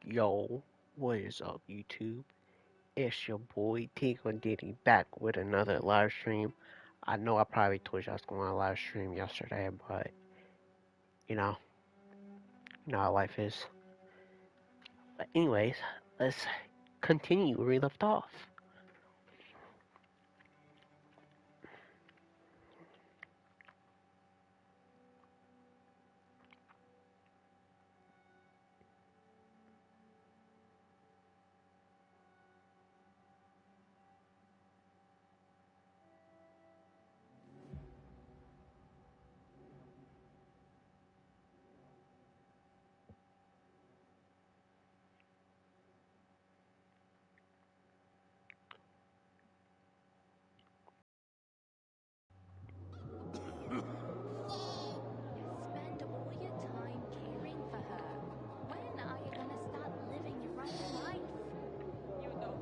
Yo, what is up, YouTube? It's your boy Tigo Diddy back with another live stream. I know I probably told you I was going on a live stream yesterday, but you know, you know how life is. But anyways, let's continue where we left off. Spend all your time caring for her. When are you gonna start living your right life? You know,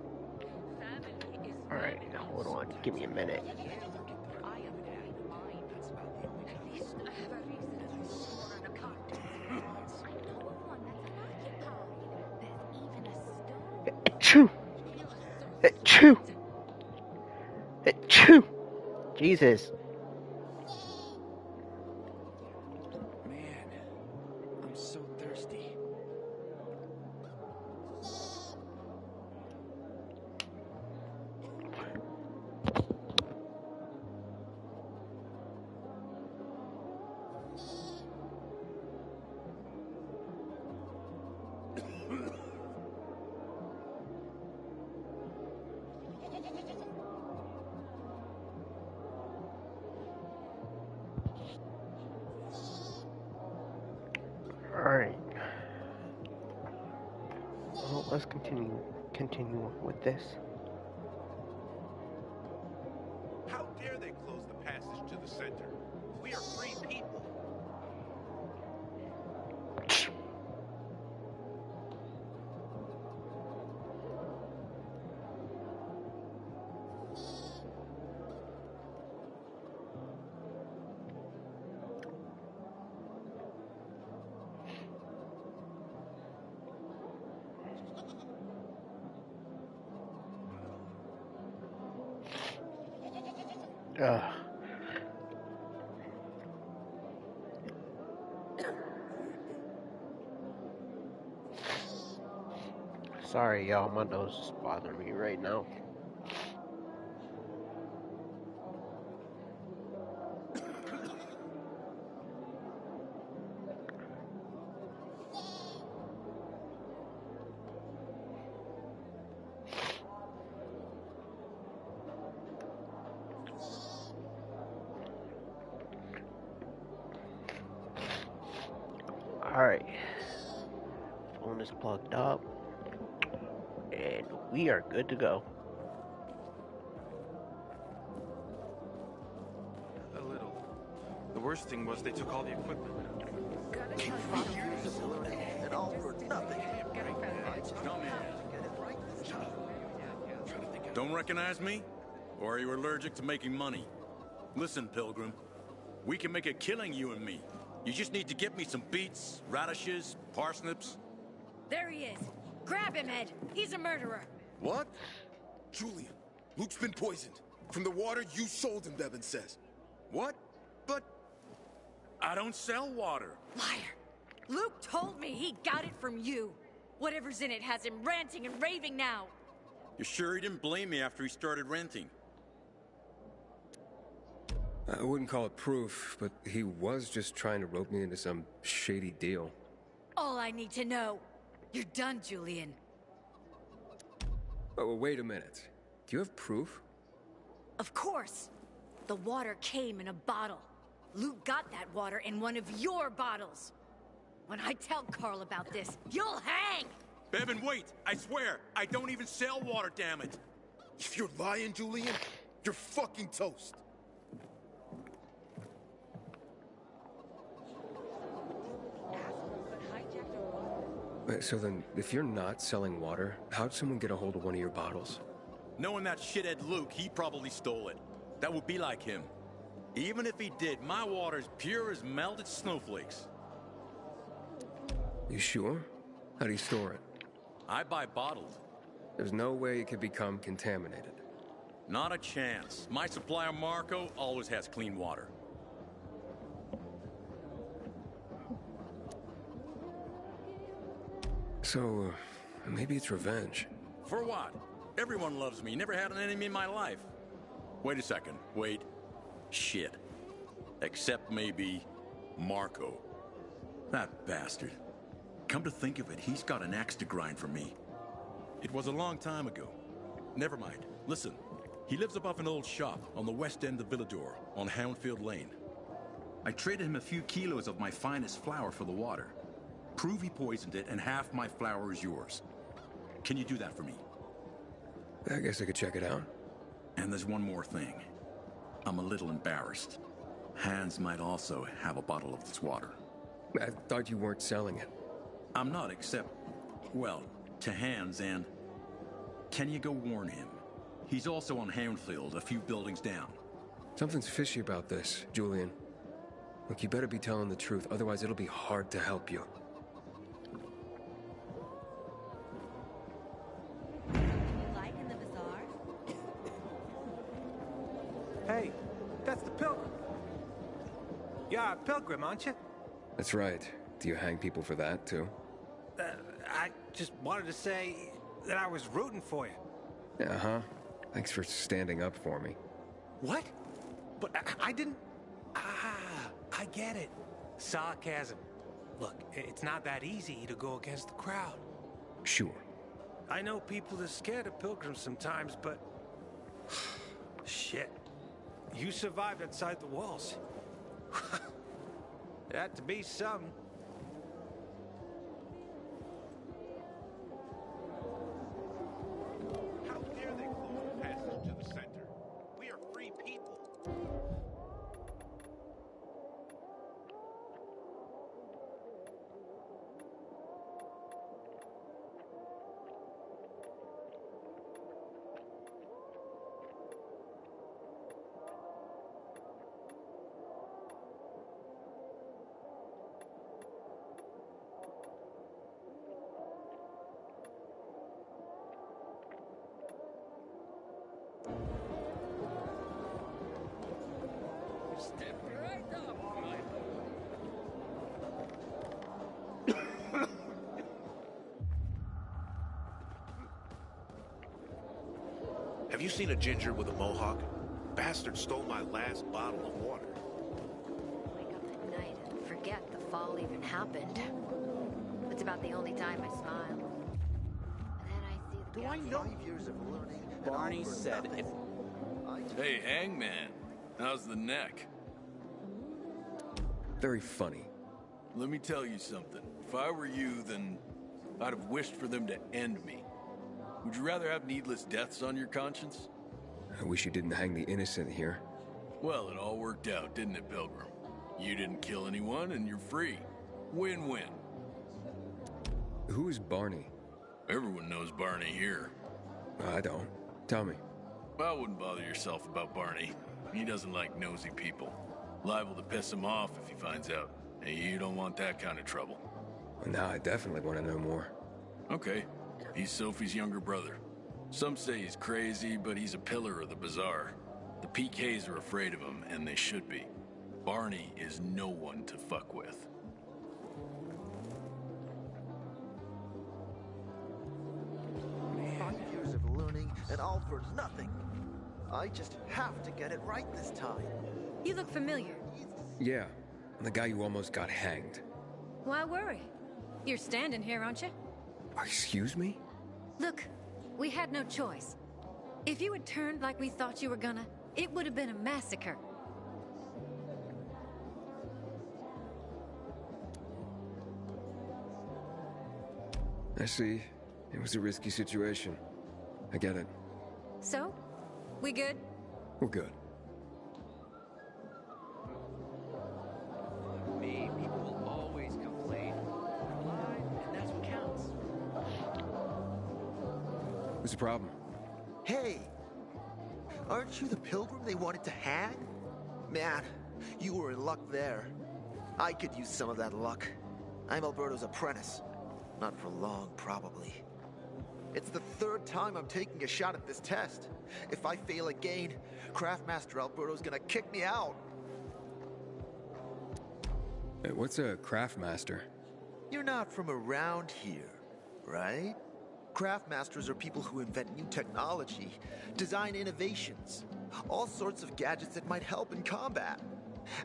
family is Alright, family. hold on, give me a minute. I am very mine. At least I have a reason to store an account. I know one that's unoccupied. There's even a stove. Achoo! You are so Achoo! sweet. Achoo! Jesus. Man, I'm so thirsty. Alright. Well, let's continue with this. How dare they close the passage to the center? We are free people. Ugh. Sorry, y'all, my nose is bothering me right now. Alright, phone is plugged up, and we are good to go. A little. The worst thing was they took all the equipment. And all for nothing. Don't recognize me? Or are you allergic to making money? Listen, Pilgrim. We can make a killing, you and me. You just need to get me some beets, radishes, parsnips. There he is. Grab him, Ed. He's a murderer. What? Julian, Luke's been poisoned. From the water you sold him, Bevan says. What? But I don't sell water. Liar. Luke told me he got it from you. Whatever's in it has him ranting and raving now. You sure he didn't blame me after he started renting? I wouldn't call it proof, but he was just trying to rope me into some shady deal. All I need to know. You're done, Julian. Oh, well, wait a minute. Do you have proof? Of course. The water came in a bottle. Luke got that water in one of your bottles. When I tell Carl about this, you'll hang! Bevan, wait! I swear, I don't even sell water, damn it! If you're lying, Julian, you're fucking toast. Wait, so then, if you're not selling water, how'd someone get a hold of one of your bottles? Knowing that shithead Luke, he probably stole it. That would be like him. Even if he did, my water's pure as melted snowflakes. You sure? How do you store it? I buy bottled. There's no way it could become contaminated. Not a chance. My supplier, Marco, always has clean water. So, maybe it's revenge. For what? Everyone loves me. Never had an enemy in my life. Wait a second. Wait. Shit. Except maybe Marco. That bastard. Come to think of it, he's got an axe to grind for me. It was a long time ago. Never mind. Listen. He lives above an old shop on the west end of Villador, on Houndfield Lane. I traded him a few kilos of my finest flour for the water. Prove he poisoned it, and half my flour is yours. Can you do that for me? I guess I could check it out. And there's one more thing. I'm a little embarrassed. Hans might also have a bottle of this water. I thought you weren't selling it. I'm not, except, well, to Hans, and can you go warn him? He's also on Houndfield, a few buildings down. Something's fishy about this, Julian. Look, you better be telling the truth, otherwise it'll be hard to help you. Like in the bazaar? Hey, that's the Pilgrim. You're a Pilgrim, aren't you? That's right. Do you hang people for that, too? I just wanted to say that I was rooting for you. Uh-huh. Thanks for standing up for me. What? But I didn't... Ah, I get it. Sarcasm. Look, it's not that easy to go against the crowd. Sure. I know people are scared of pilgrims sometimes, but... Shit. You survived outside the walls. It had to be some. How dare they close the passage to the center? We are free people. Step right up, my Have you seen a ginger with a mohawk? Bastard stole my last bottle of water. Wake up at night and forget the fall even happened. It's about the only time I smile. And then I see the Do I guys- know 5 years of learning? and Barney all for said nothing? Hey, Hangman. How's the neck? Very funny. Let me tell you something. If I were you, then I'd have wished for them to end me. Would you rather have needless deaths on your conscience? I wish you didn't hang the innocent here. Well, it all worked out, didn't it, Pilgrim? You didn't kill anyone, and you're free. Win-win. Who is Barney? Everyone knows Barney here. I don't. Tell me. I wouldn't bother yourself about Barney. He doesn't like nosy people. Liable to piss him off if he finds out. And you don't want that kind of trouble. Well, now I definitely want to know more. Okay. He's Sophie's younger brother. Some say he's crazy, but he's a pillar of the bazaar. The PKs are afraid of him, and they should be. Barney is no one to fuck with. 5 years of learning and all for nothing. I just have to get it right this time. You look familiar. Yeah, I'm the guy who almost got hanged. Why worry? You're standing here, aren't you? Excuse me? Look, we had no choice. If you had turned like we thought you were gonna, it would have been a massacre. I see. It was a risky situation. I get it. So? We good? We're good. Me, people will always complain. I'm alive, and that's what counts. What's the problem? Hey! Aren't you the pilgrim they wanted to hang? Man, you were in luck there. I could use some of that luck. I'm Alberto's apprentice. Not for long, probably. It's the third time I'm taking a shot at this test. If I fail again, Craftmaster Alberto's gonna kick me out. Hey, what's a Craftmaster? You're not from around here, right? Craftmasters are people who invent new technology, design innovations, all sorts of gadgets that might help in combat.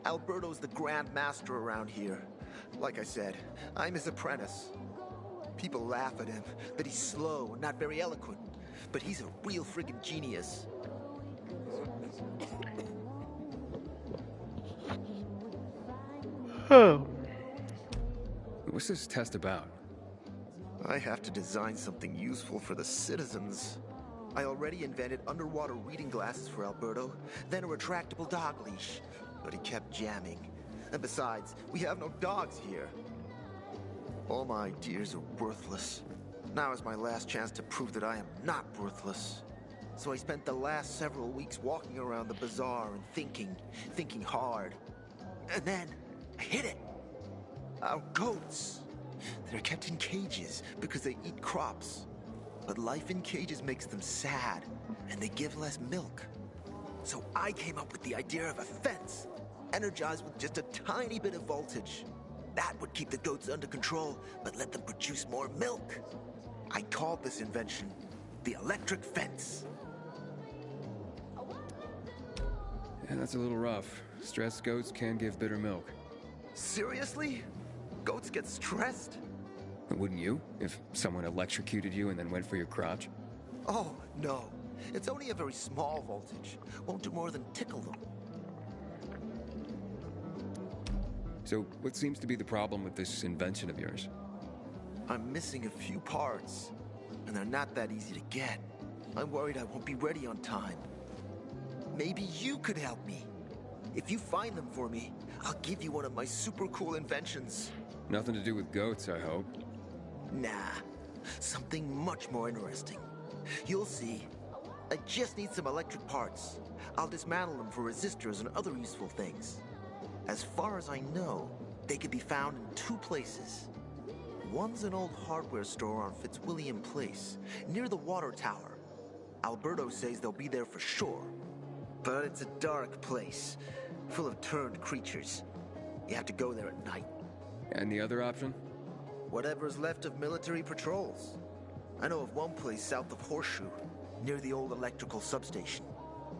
Alberto's the Grand Master around here. Like I said, I'm his apprentice. People laugh at him, that he's slow and not very eloquent, but he's a real friggin' genius. Oh. What's this test about? I have to design something useful for the citizens. I already invented underwater reading glasses for Alberto, then a retractable dog leash, but he kept jamming. And besides, we have no dogs here. All my ideas are worthless. Now is my last chance to prove that I am not worthless. So I spent the last several weeks walking around the bazaar and thinking hard. And then, I hit it. Our goats. They're kept in cages because they eat crops. But life in cages makes them sad, and they give less milk. So I came up with the idea of a fence, energized with just a tiny bit of voltage. That would keep the goats under control, but let them produce more milk. I called this invention the electric fence. Yeah, that's a little rough. Stressed goats can give bitter milk. Seriously? Goats get stressed? Wouldn't you, if someone electrocuted you and then went for your crotch? Oh, no. It's only a very small voltage. Won't do more than tickle them. So, what seems to be the problem with this invention of yours? I'm missing a few parts, and they're not that easy to get. I'm worried I won't be ready on time. Maybe you could help me. If you find them for me, I'll give you one of my super cool inventions. Nothing to do with goats, I hope. Nah, something much more interesting. You'll see. I just need some electric parts. I'll dismantle them for resistors and other useful things. As far as I know, they can be found in two places. One's an old hardware store on Fitzwilliam Place, near the water tower. Alberto says they'll be there for sure. But it's a dark place, full of turned creatures. You have to go there at night. And the other option? Whatever's left of military patrols. I know of one place south of Horseshoe, near the old electrical substation.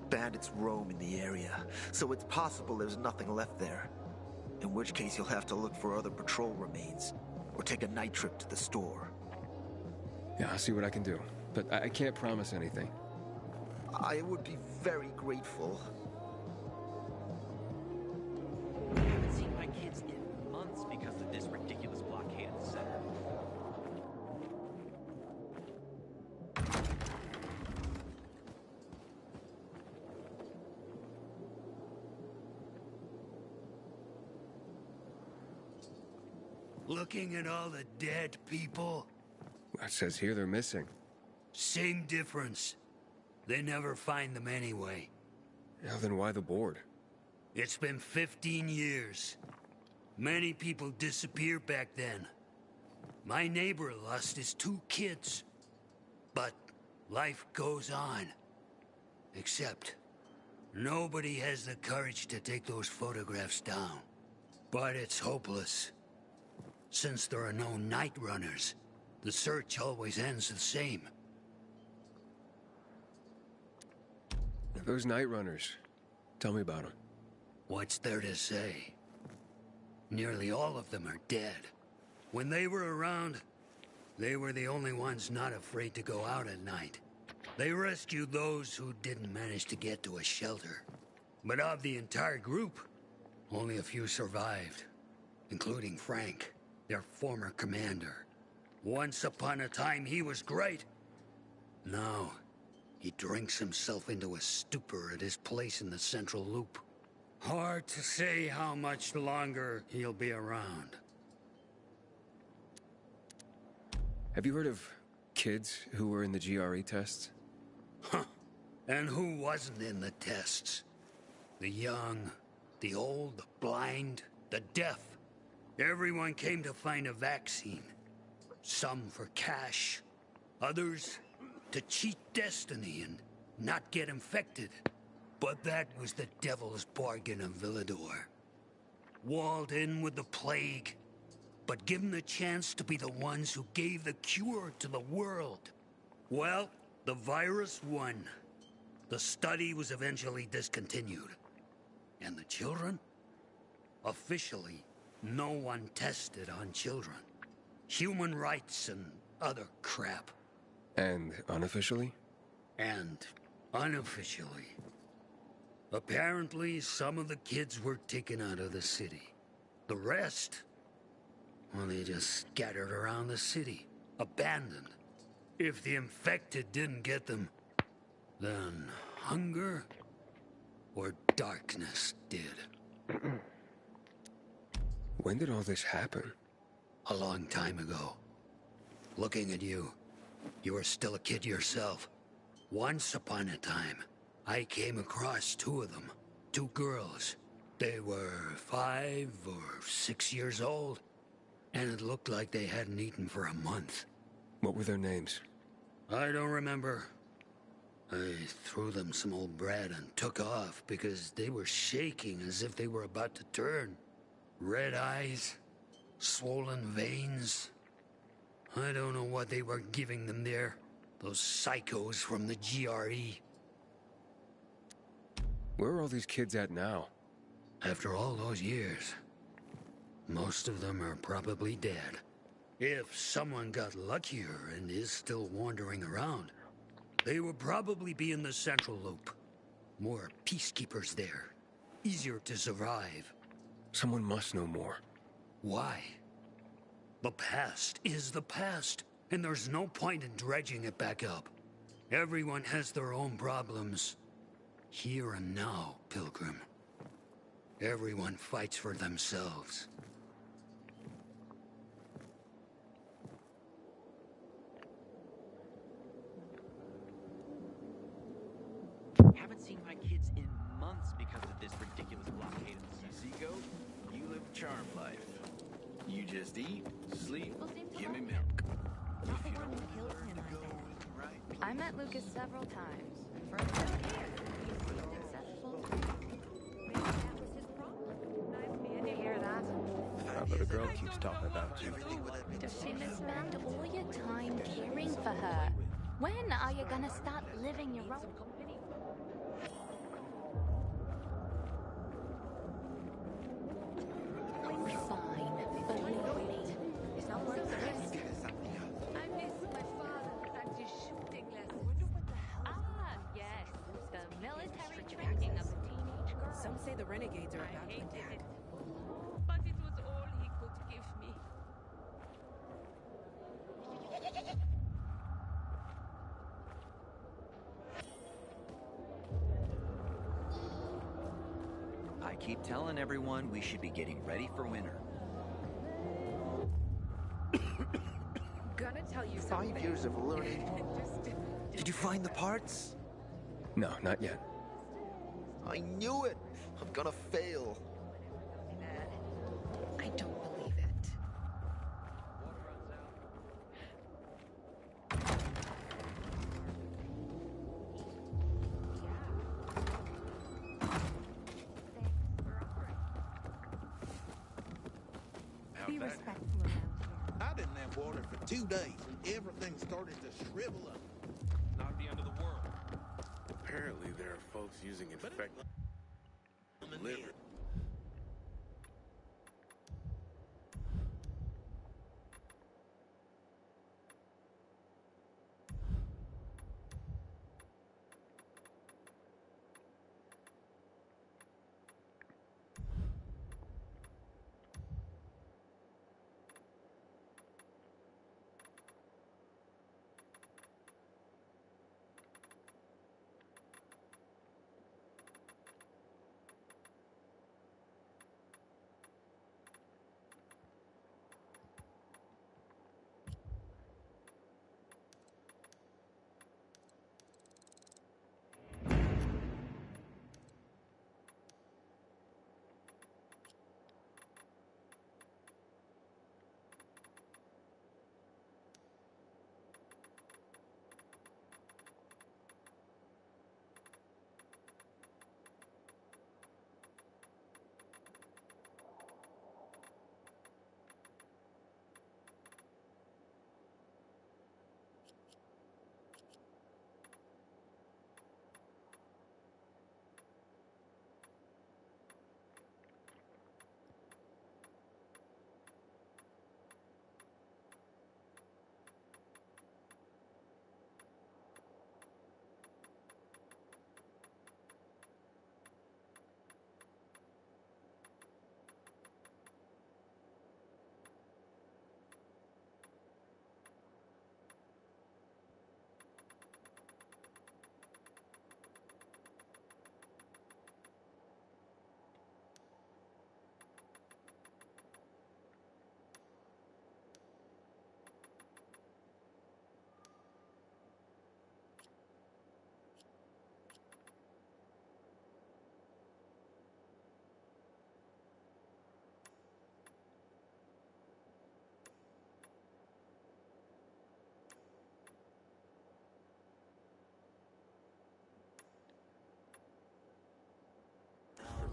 Bandits roam in the area, so it's possible there's nothing left there. In which case you'll have to look for other patrol remains, or take a night trip to the store. Yeah, I'll see what I can do. But I can't promise anything. I would be very grateful. I haven't seen my kids in months because of this ridiculous blockade at the center. Looking at all the dead people? It says here they're missing. Same difference. They never find them anyway. Yeah, then why the board? It's been 15 years. Many people disappeared back then. My neighbor lost his 2 kids. But life goes on. Except, nobody has the courage to take those photographs down. But it's hopeless. Since there are no night runners, the search always ends the same. Those night runners. Tell me about them. What's there to say? Nearly all of them are dead. When they were around, they were the only ones not afraid to go out at night. They rescued those who didn't manage to get to a shelter. But of the entire group, only a few survived, including Frank, their former commander. Once upon a time, he was great. Now, he drinks himself into a stupor at his place in the Central Loop. Hard to say how much longer he'll be around. Have you heard of kids who were in the GRE tests? Huh. And who wasn't in the tests? The young, the old, the blind, the deaf. Everyone came to find a vaccine. Some for cash, Others to cheat destiny and not get infected. But that was the devil's bargain of Villador. Walled in with the plague, but given the chance to be the ones who gave the cure to the world. Well, the virus won. The study was eventually discontinued. And the children? Officially, no one tested on children. Human rights and other crap. And unofficially? And unofficially. Apparently, some of the kids were taken out of the city. The rest, well, they just scattered around the city, abandoned. If the infected didn't get them, then hunger or darkness did. When did all this happen? A long time ago. Looking at you, you were still a kid yourself. Once upon a time, I came across two of them. Two girls. They were 5 or 6 years old, and it looked like they hadn't eaten for a month. What were their names? I don't remember. I threw them some old bread and took off because they were shaking as if they were about to turn. Red eyes, swollen veins. I don't know what they were giving them there. Those psychos from the GRE. Where are all these kids at now? After all those years, most of them are probably dead. If someone got luckier and is still wandering around, they would probably be in the Central Loop. More peacekeepers there. Easier to survive. Someone must know more. Why? The past is the past, and there's no point in dredging it back up. Everyone has their own problems. Here and now, Pilgrim. Everyone fights for themselves. Haven't seen my kids in months because of this ridiculous blockade of the city. Zico, you live a charmed life. You just eat, sleep, give me milk. If you don't deserve to go, right? I met Lucas several times. First out here, he's successful. Maybe that was his problem. Nice man to hear that. That little girl keeps talking about you. Does she spend all your time caring for her? When are you gonna start living your own? Fine, believe me. It's not worth the risk. I miss my father and his shooting lessons. Ah, yes, the military training of a teenage girl. Some say the renegades are about to attack. But it was all he could give me. I keep telling everyone we should be getting ready for winter. Gonna tell you something. 5 years of learning. Did you find the parts? No, not yet. I knew it. I'm gonna fail. I don't believe it. Be respectful around here. I didn't have water for 2 days, and everything started to shrivel up. Not the end of the world. Apparently, there are folks using infected liver.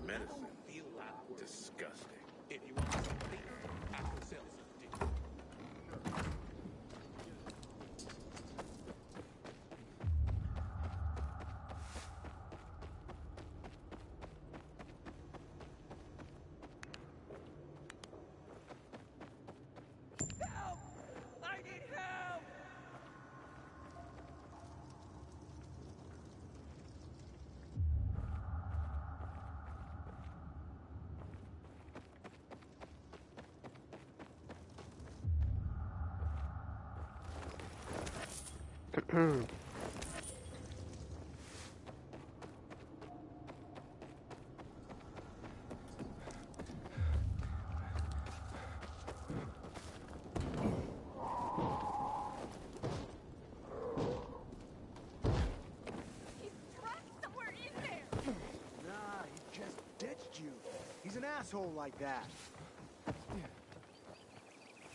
Medicine. Disgusting. If you want something, I can sell something. Help! I need help! Nah, he just ditched you. He's an asshole like that.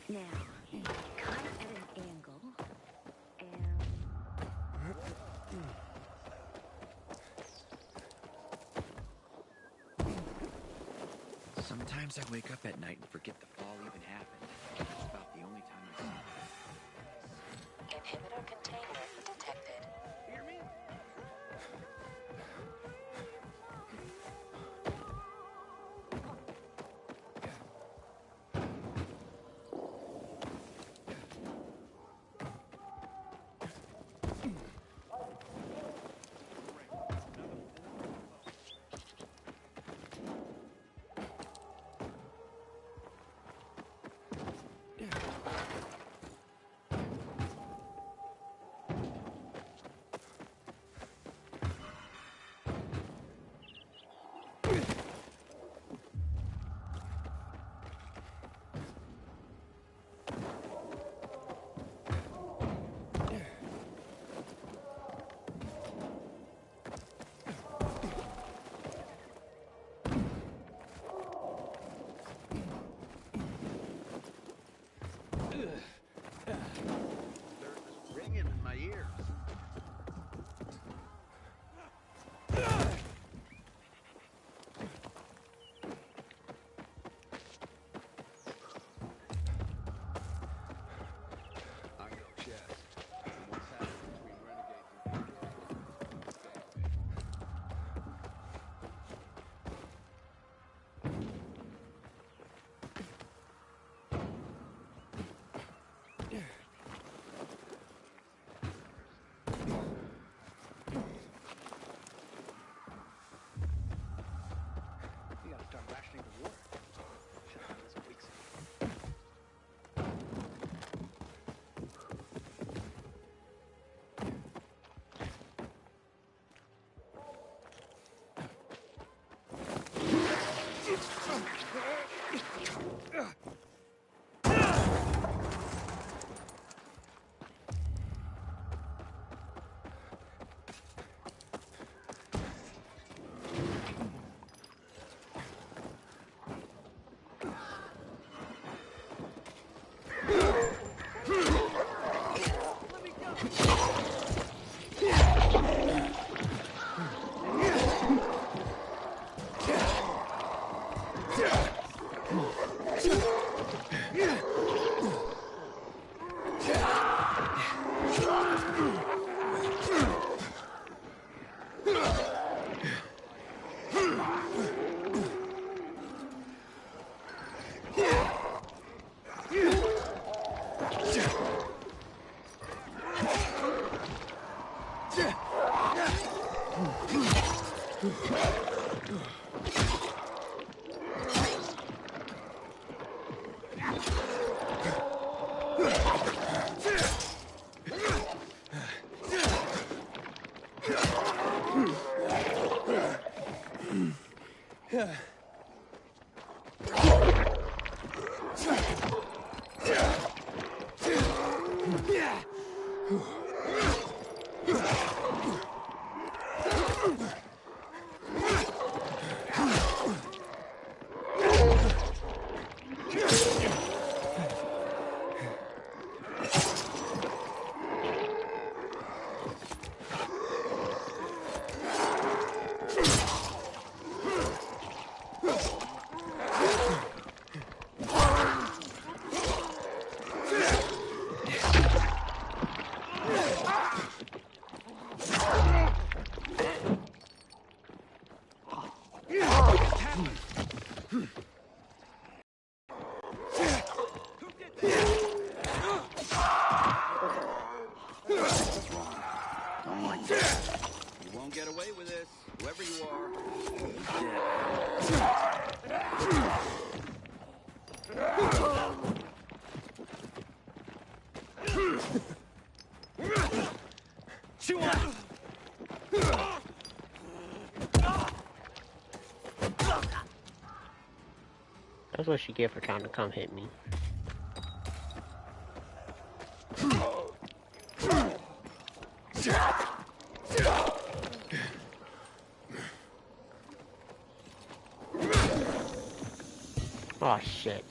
Now, cut at an angle, and... Sometimes I wake up at night and forget the fall even happened. That's about the only time I see it. Inhibitor container detected. Hear me? Ringing in my ears. On your chest. What's happening between renegades You gotta start rationing the water. Shut up, this week's. won't get away with this, whoever you are. Chew on! That's what she get for trying to come hit me. Oh shit.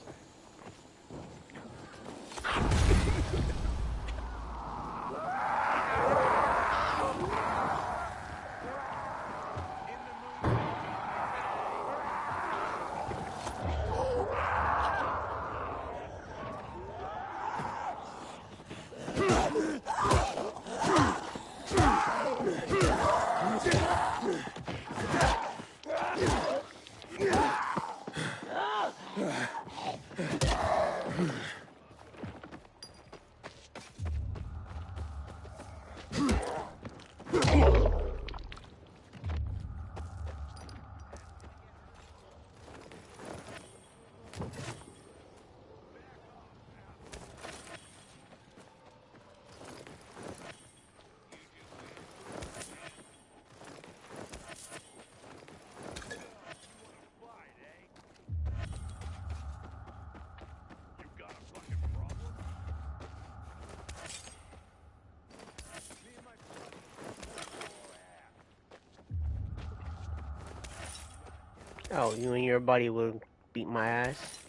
Oh, you and your buddy will beat my ass?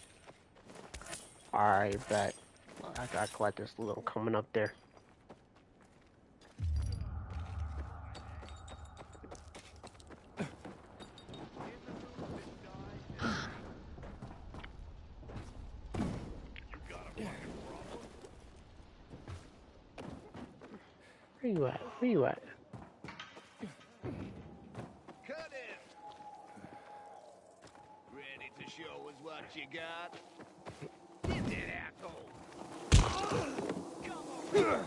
Alright, bet. I gotta collect this loot. I'm coming up there. Where you at? Where you at? Cut it! Ready to show us what you got? Get that asshole! Come on!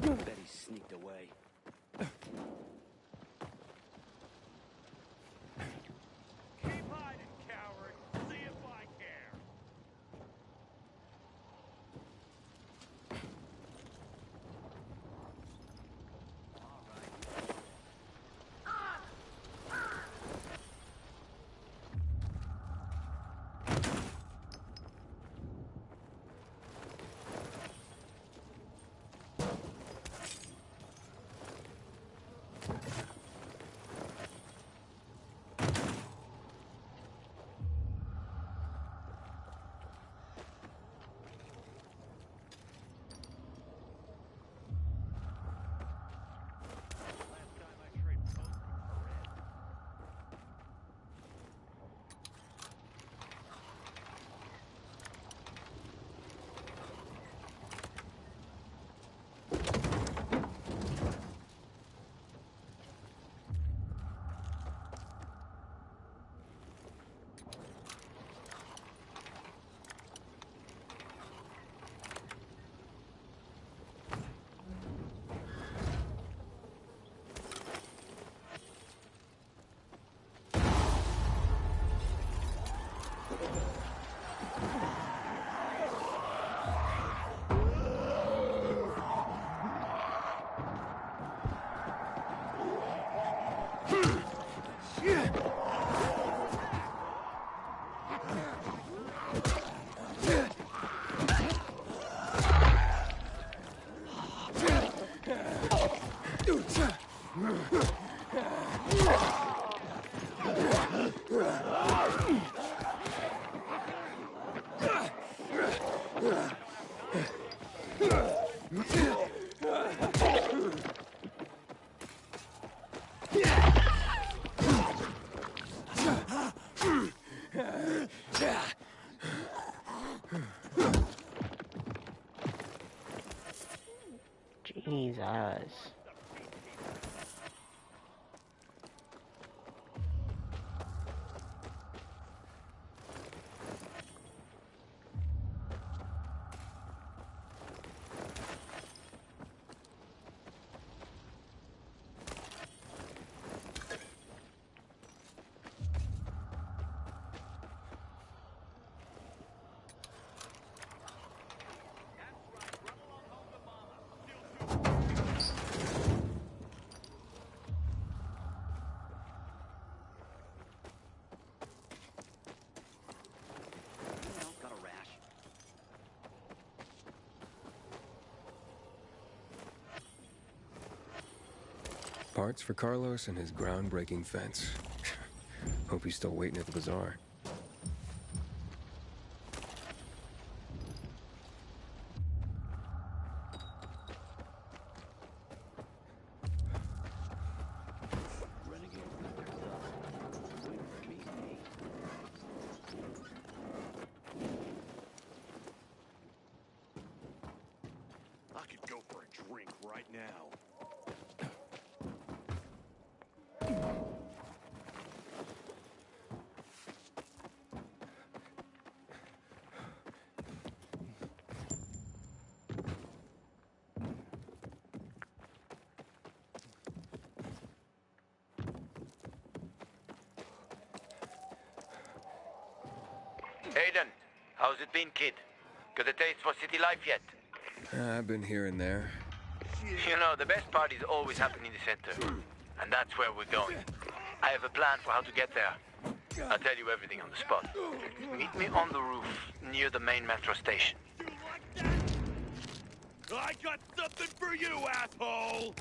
Bet he sneaked away. Keep hiding, coward. See if I care. does. Got a rash. Parts for Carlos and his groundbreaking fence. Hope he's still waiting at the bazaar. I could go for a drink right now. Aiden, how's it been, kid? Got a taste for city life yet? I've been here and there. You know, the best parties always happen in the center. And that's where we're going. I have a plan for how to get there. I'll tell you everything on the spot. Meet me on the roof, near the main metro station. I got something for you, asshole!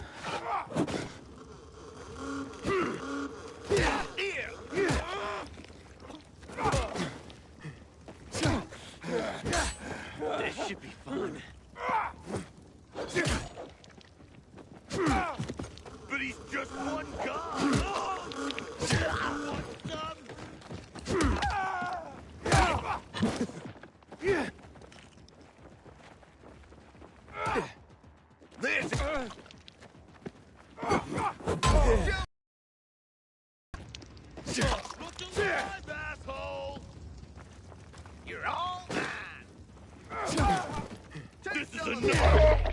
This should be fun. But he's just one guy! Want some? This! Look alive, asshole! You're all mine! This is enough!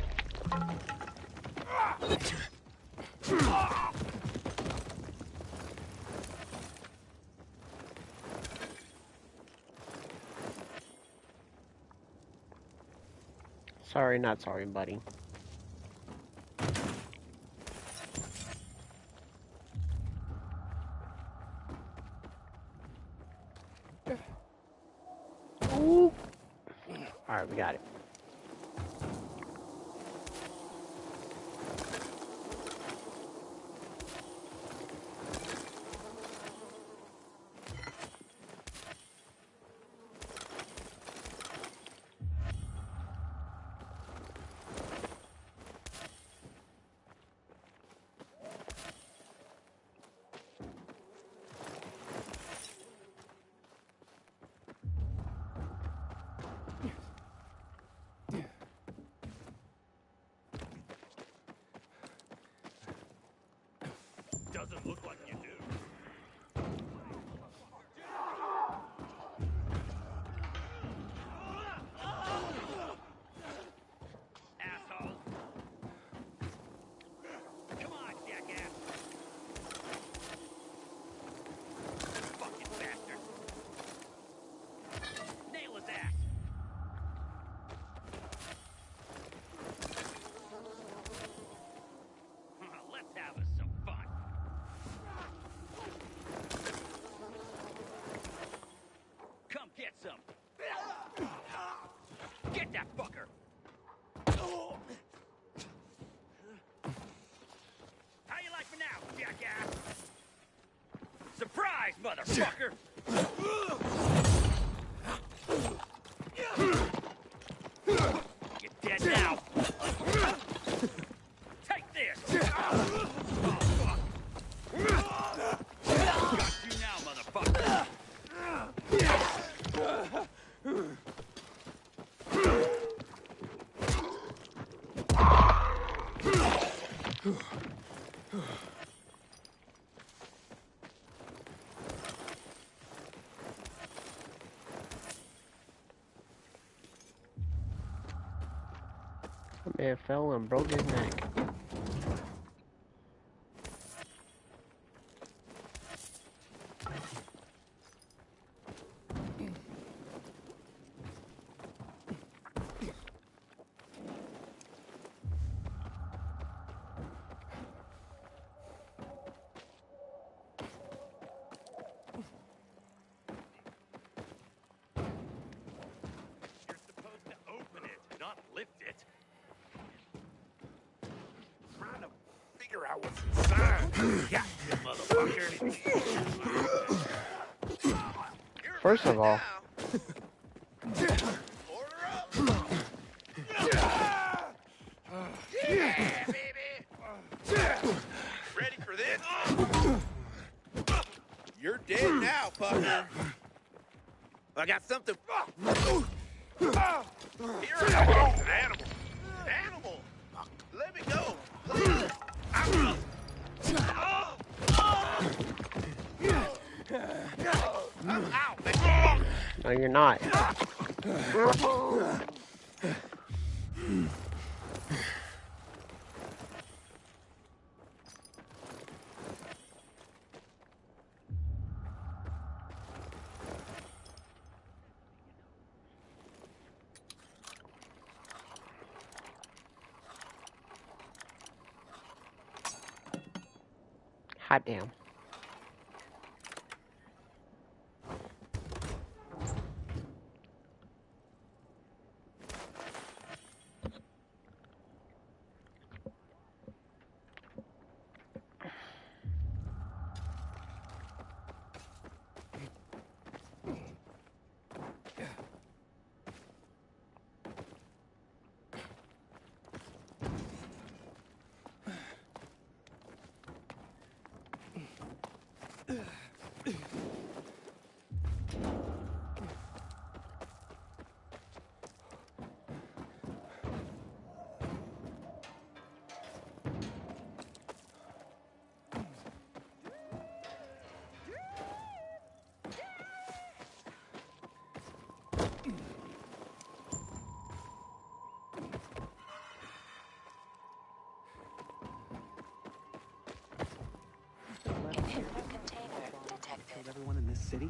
Sorry, not sorry, buddy. Ooh. Alright, we got it. That man fell and broke his neck. Not lift it. Trying to figure out what's inside. Yeah, you motherfucker. First of all, Yeah, baby. Ready for this? You're dead now, fucker. I got something. Here I am. An animal. An animal. Let me go. Please. I'm out. no, you're not. Hot damn. Killed everyone in this city?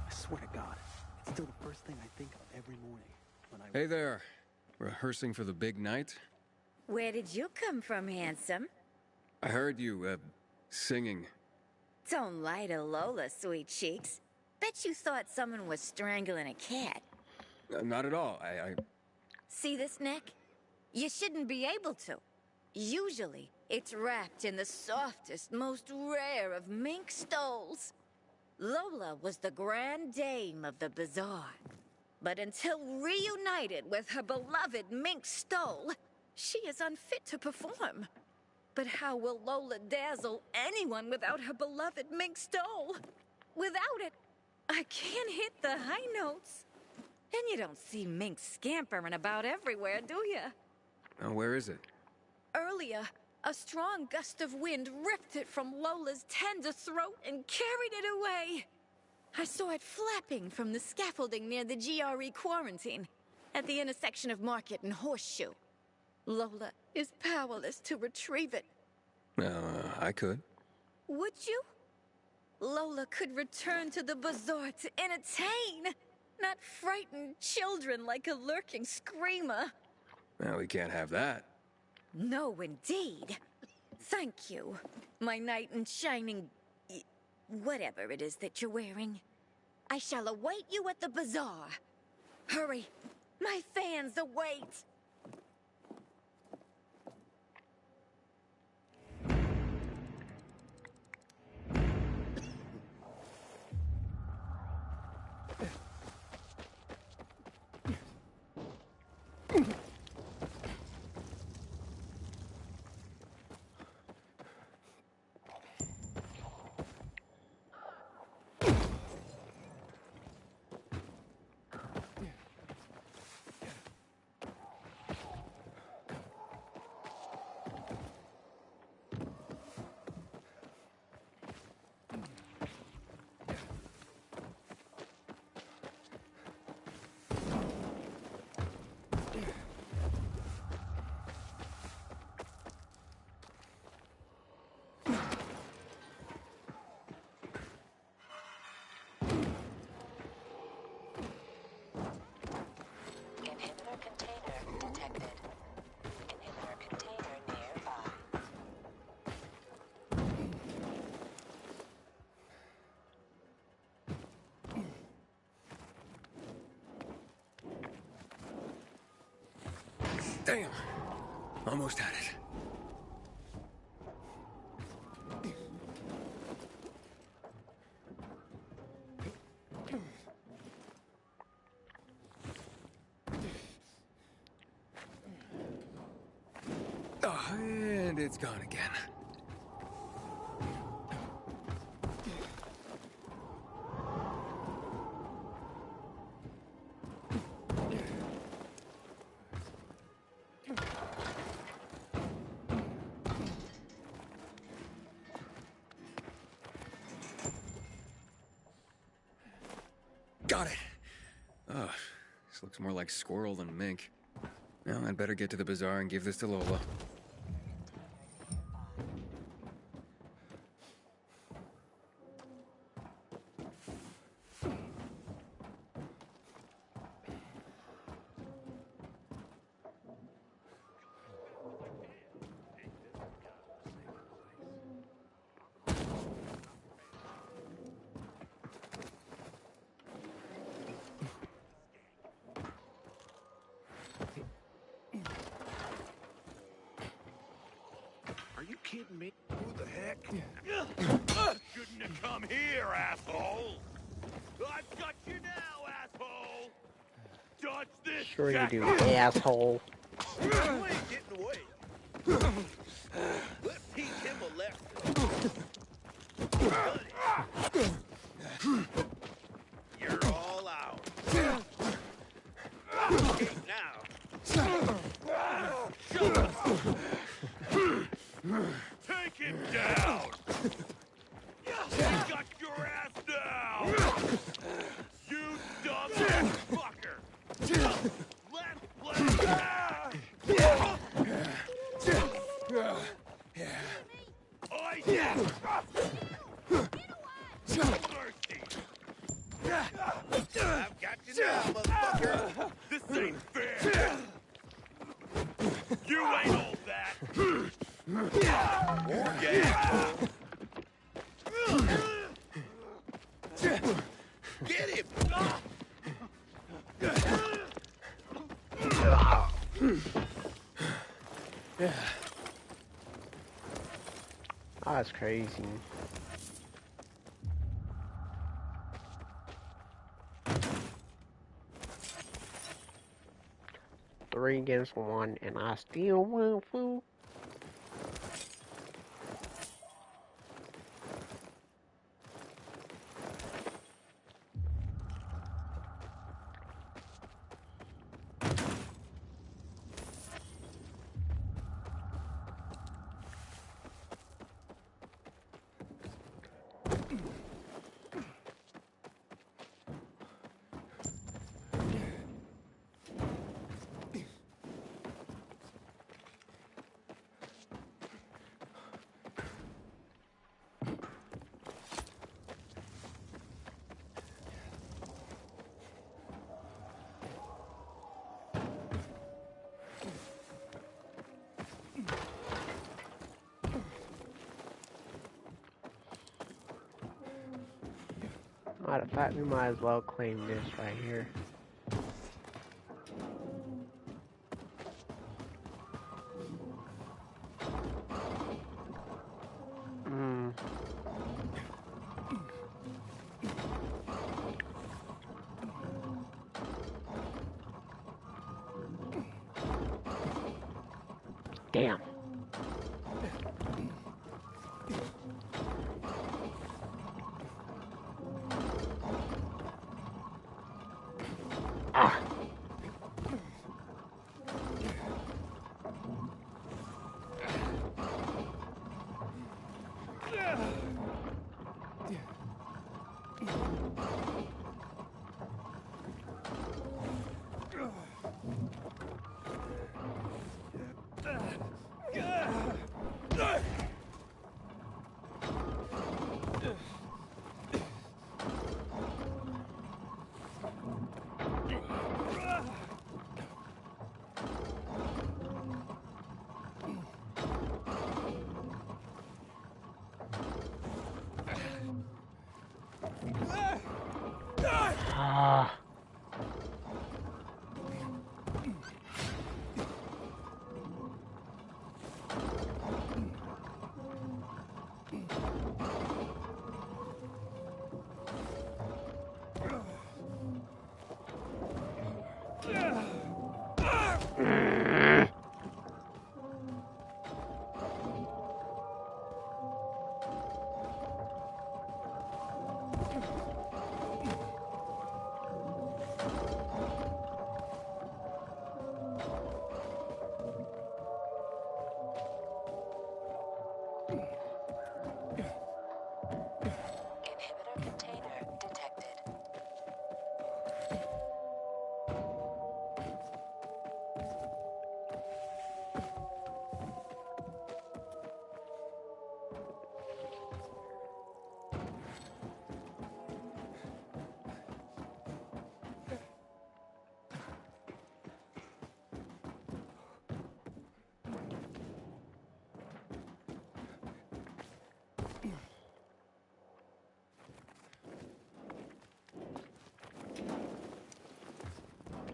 I swear to God, it's still the first thing I think of every morning when I... Hey there. Rehearsing for the big night? Where did you come from, handsome? I heard you, singing. Don't lie to Lola, sweet cheeks. Bet you thought someone was strangling a cat. Not at all. I... See this neck? You shouldn't be able to. Usually, it's wrapped in the softest, most rare of mink stoles. Lola was the grand dame of the bazaar. But until reunited with her beloved mink stole, she is unfit to perform. But how will Lola dazzle anyone without her beloved mink stole? Without it, I can't hit the high notes. And you don't see minks scampering about everywhere, do you? Where is it? Earlier, a strong gust of wind ripped it from Lola's tender throat and carried it away. I saw it flapping from the scaffolding near the GRE quarantine, at the intersection of Market and Horseshoe. Lola is powerless to retrieve it. I could. Would you? Lola could return to the bazaar to entertain, not frighten children like a lurking screamer. Well, we can't have that. No, indeed. Thank you, my knight in shining... whatever it is that you're wearing. I shall await you at the bazaar. Hurry, my fans await. Damn. Almost had it. Oh, and it's gone again. Got it. Oh, this looks more like squirrel than mink. Well, I'd better get to the bazaar and give this to Lola. Are you kidding me? Who the heck? Shouldn't have come here, asshole! I've got you now, asshole! Dodge this! Sure you do, asshole. You ain't getting away. Let's teach him a lesson. You're all out. Okay, now. Take him down! You got your ass down! You dumb fucker! Let's play! I've got you now, motherfucker! This ain't fair! You ain't all that! Or gay! Get him! Yeah. Oh, that's crazy. Three against one, and I still win, fool. Matter of fact, we might as well claim this right here. Damn.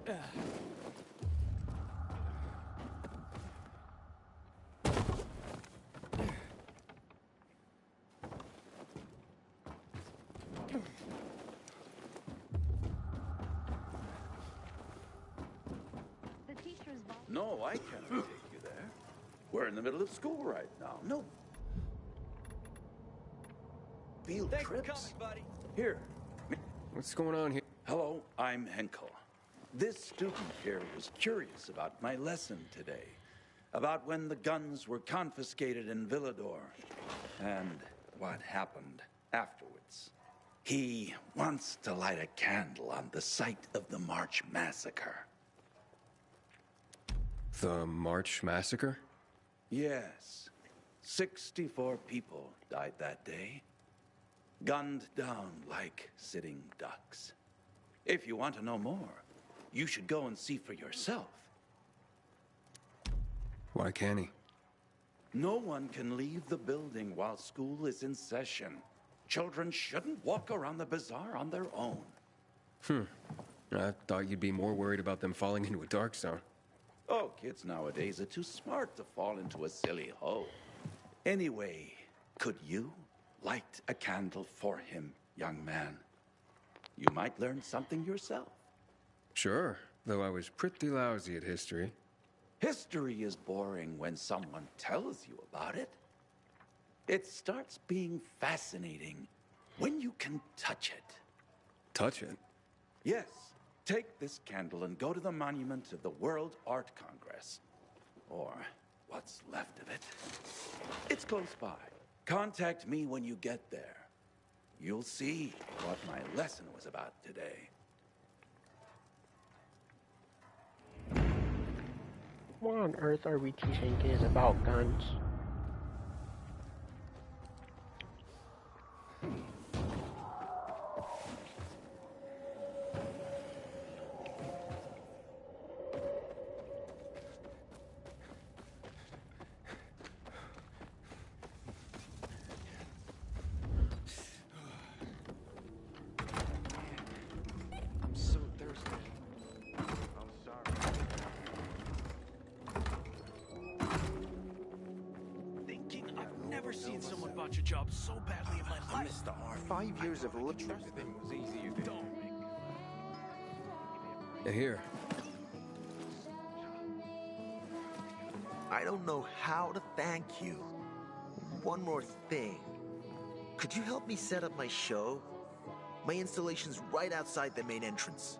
No, I cannot take you there. We're in the middle of school right now. No. Field Thanks trips. for coming, buddy. Here. What's going on here? Hello, I'm Henkel. This student here was curious about my lesson today. About when the guns were confiscated in Villador. And what happened afterwards. He wants to light a candle on the site of the March Massacre. The March Massacre? Yes. 64 people died that day. Gunned down like sitting ducks. If you want to know more, you should go and see for yourself. Why can't he? No one can leave the building while school is in session. Children shouldn't walk around the bazaar on their own. I thought you'd be more worried about them falling into a dark zone. Oh, kids nowadays are too smart to fall into a silly hole. Anyway, could you light a candle for him, young man? You might learn something yourself. Sure, though I was pretty lousy at history. History is boring when someone tells you about it. It starts being fascinating when you can touch it. Touch it? Yes. Take this candle and go to the monument of the World Art Congress. Or what's left of it. It's close by. Contact me when you get there. You'll see what my lesson was about today. What on earth are we teaching kids about guns? I'm so thirsty. I'm sorry. Thinking I've never seen someone botch a job so badly in my life. Mr. R. 5 years of living. Everything was easier than Here. I don't know how to thank you. One more thing. Could you help me set up my show? My installation's right outside the main entrance.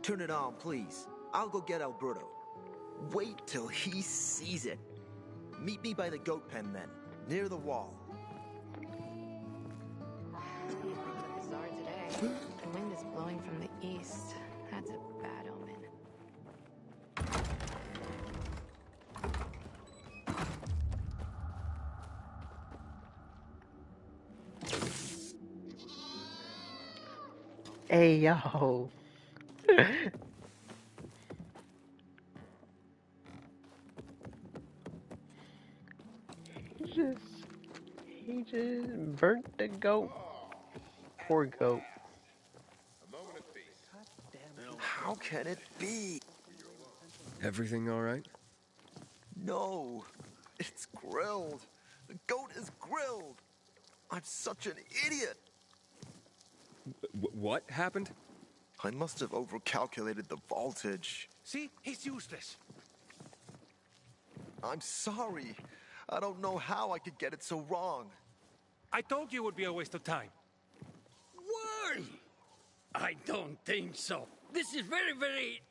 Turn it on, please. I'll go get Alberto. Wait till he sees it. Meet me by the goat pen then, near the wall. Bizarre today. The wind is blowing from the east. That's a bad omen. Hey, yo. He just burnt the goat. Poor goat. How can it be? Everything all right? No, it's grilled. The goat is grilled. I'm such an idiot. What happened? I must have overcalculated the voltage. See? He's useless. I'm sorry. I don't know how I could get it so wrong. I told you it would be a waste of time. Why? I don't think so. This is very...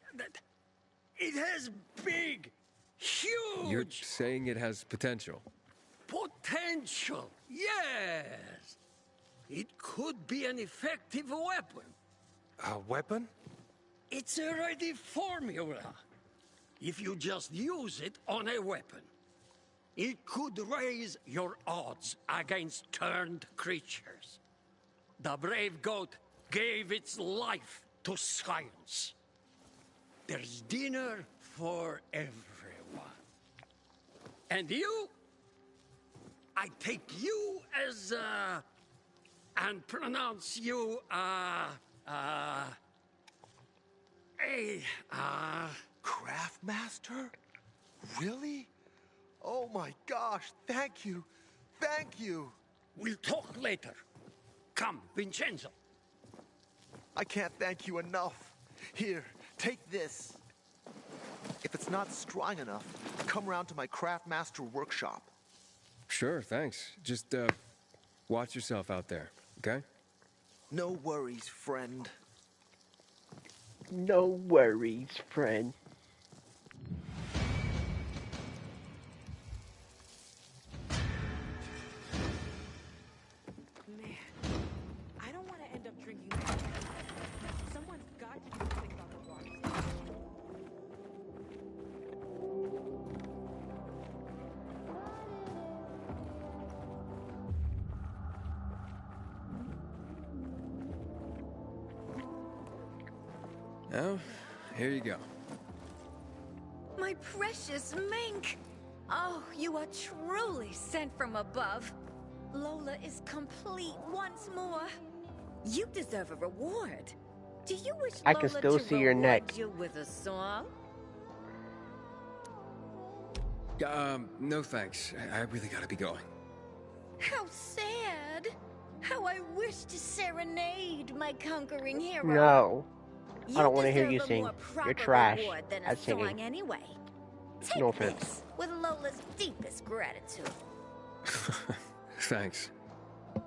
It has big, huge... You're saying it has potential? Potential, yes. It could be an effective weapon. A weapon? It's a ready formula. If you just use it on a weapon, it could raise your odds against turned creatures. The brave goat gave its life to science. There's dinner for everyone. And you? I take you as, and pronounce you, a Okay, Craftmaster? Really? Oh my gosh, thank you. Thank you. We'll talk later. Come, Vincenzo. I can't thank you enough. Here, take this. If it's not strong enough, come round to my Craftmaster workshop. Sure, thanks. Just, watch yourself out there, okay? No worries, friend. No worries, friend. Man, I don't want to end up drinking. Someone's got to do something about the water station. Oh, here you go. My precious mink! Oh, you are truly sent from above. Lola is complete once more. You deserve a reward. Do you wish I Lola can still to see your reward neck. you with a song? No thanks. I really gotta be going. How sad! How I wish to serenade my conquering hero. No. I don't want to hear deserve you a sing. more You're proper trash reward than a at song singing. anyway. Take No offense. this with Lola's deepest gratitude. Thanks. I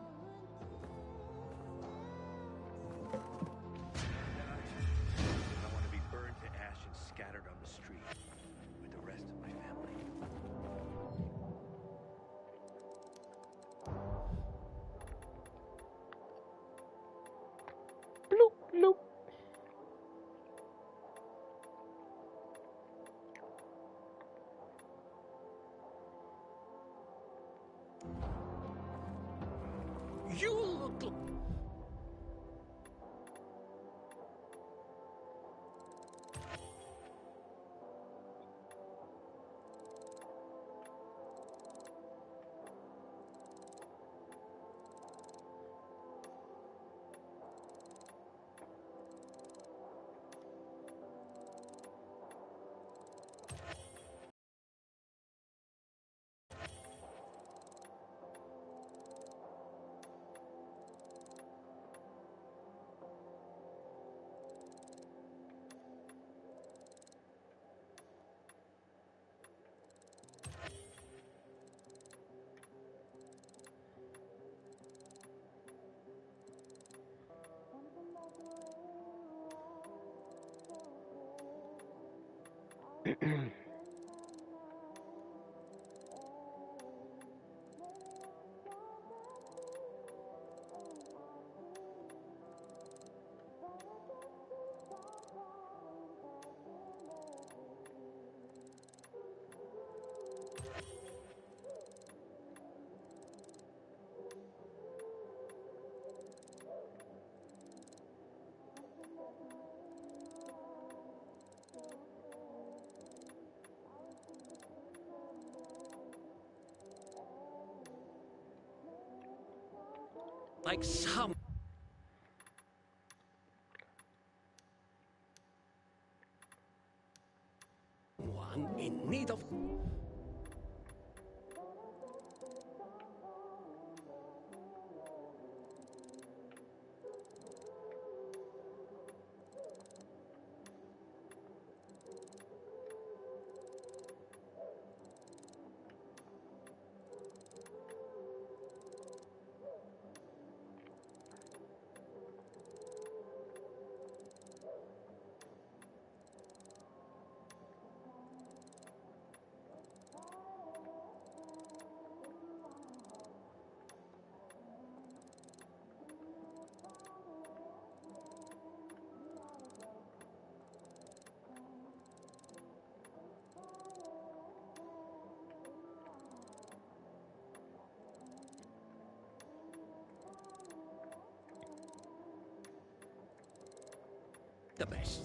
want to be burned to ash and scattered on the street with the rest of my family. Bloop, bloop. You look. Like someone in need of. The best.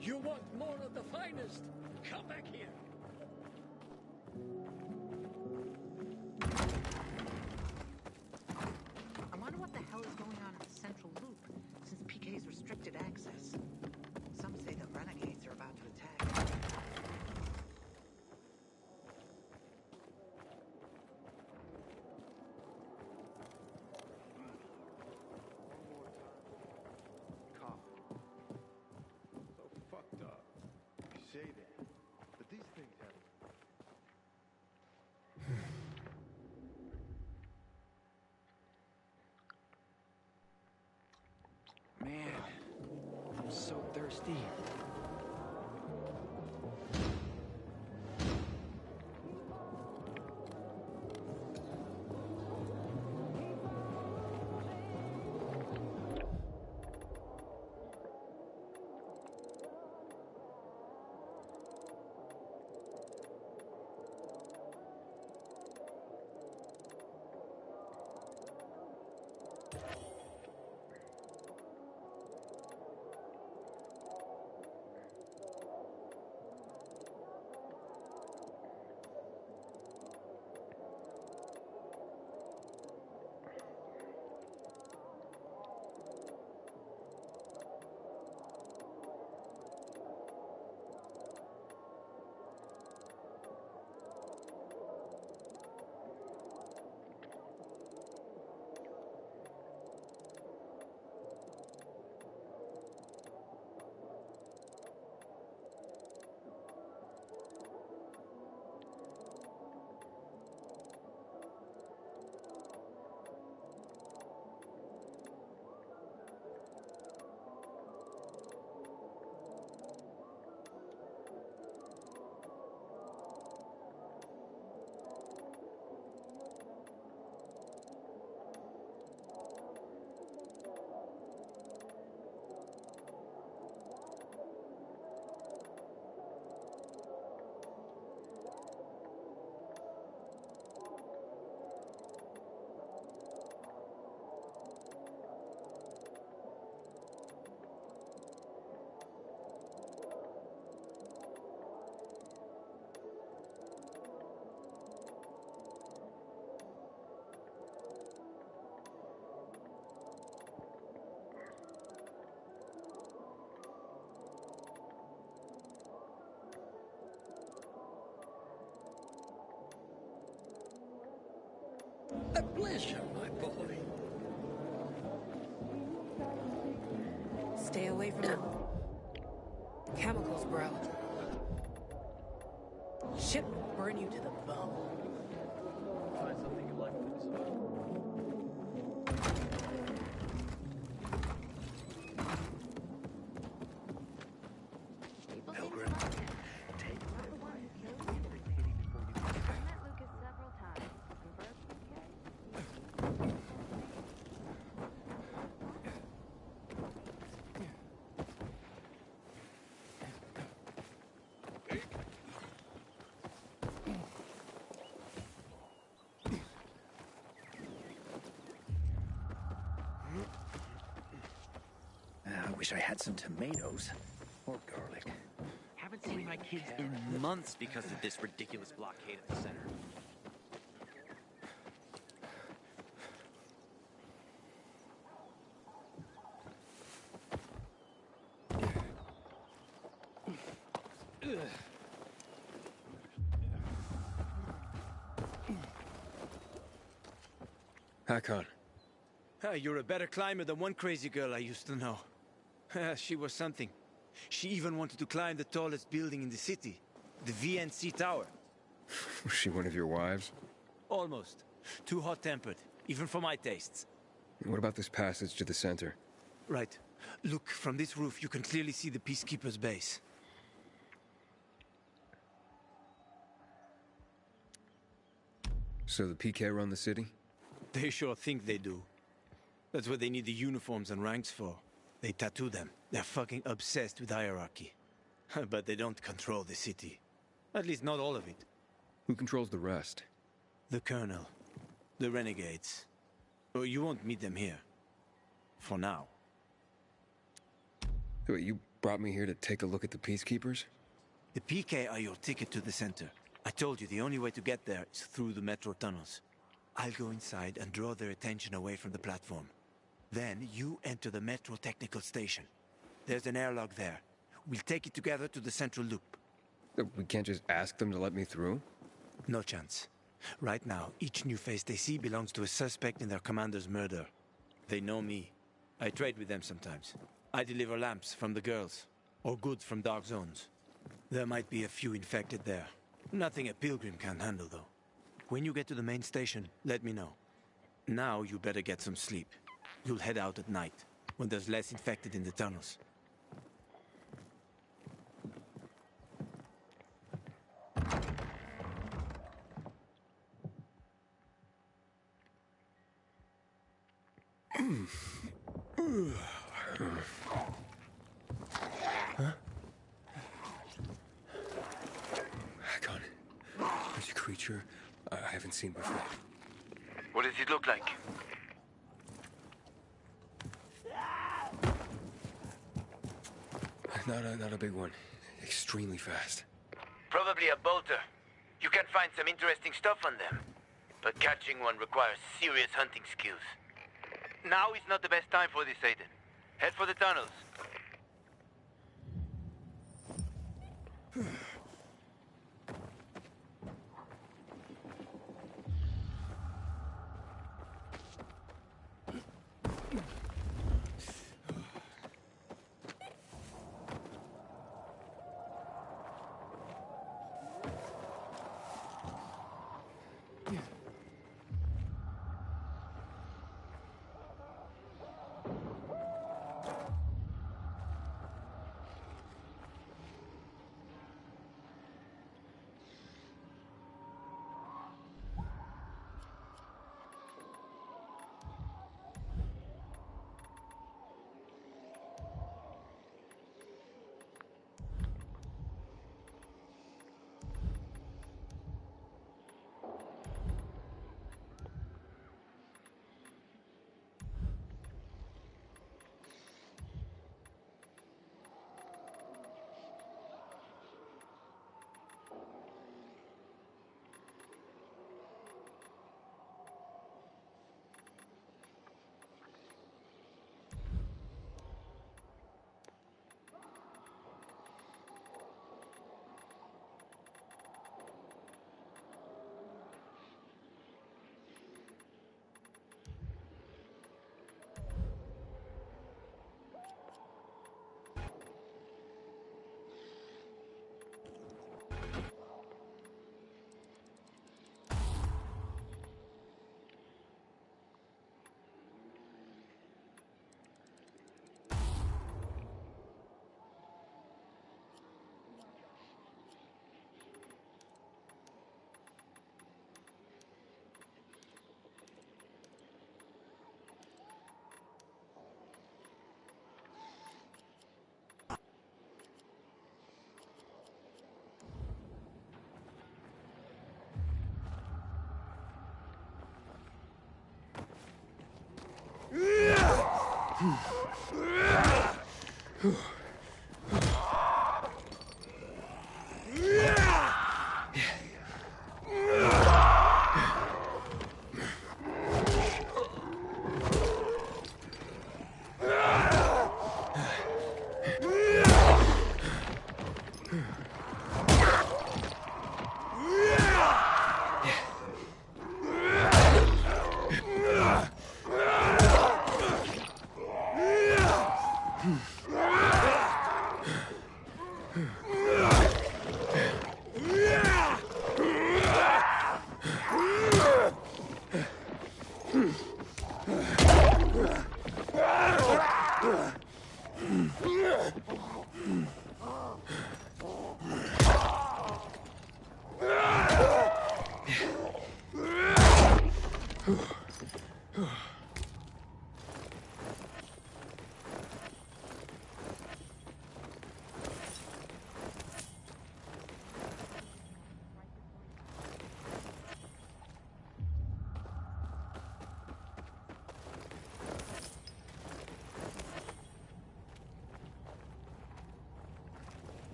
You want more of the finest? Come back here. I wonder what the hell is going on in the central loop, since PK's restricted access. Some say the renegades are about to attack. So fucked up. You say that, but these things happen. Man, I'm so thirsty. A pleasure, my boy. Stay away from them. Chemicals, bro. Shit will burn you to the bone. Find something you like for this. Pilgrim, take my wife. I wish I had some tomatoes. Or garlic. Haven't seen my kids in months because of this ridiculous blockade at the center. Hakon. You're a better climber than one crazy girl I used to know. She was something. She even wanted to climb the tallest building in the city, the VNC Tower. Was she one of your wives? Almost. Too hot-tempered, even for my tastes. What about this passage to the center? Right. Look, from this roof you can clearly see the Peacekeeper's base. So the PK run the city? They sure think they do. That's what they need the uniforms and ranks for. They tattoo them. They're fucking obsessed with hierarchy. But they don't control the city. At least not all of it. Who controls the rest? The Colonel. The Renegades. Oh, you won't meet them here. For now. Wait, you brought me here to take a look at the Peacekeepers? The PK are your ticket to the center. I told you the only way to get there is through the metro tunnels. I'll go inside and draw their attention away from the platform. Then you enter the metro technical station. There's an airlock there. We'll take it together to the central loop. We can't just ask them to let me through? No chance. Right now, each new face they see belongs to a suspect in their commander's murder. They know me. I trade with them sometimes. I deliver lamps from the girls, or goods from dark zones. There might be a few infected there. Nothing a pilgrim can handle, though. When you get to the main station, let me know. Now you better get some sleep. You'll head out at night, when there's less infected in the tunnels. Huh? Hakon, there's a creature I haven't seen before. What does it look like? Not a big one. Extremely fast. Probably a bolter. You can find some interesting stuff on them. But catching one requires serious hunting skills. Now is not the best time for this, Aiden. Head for the tunnels.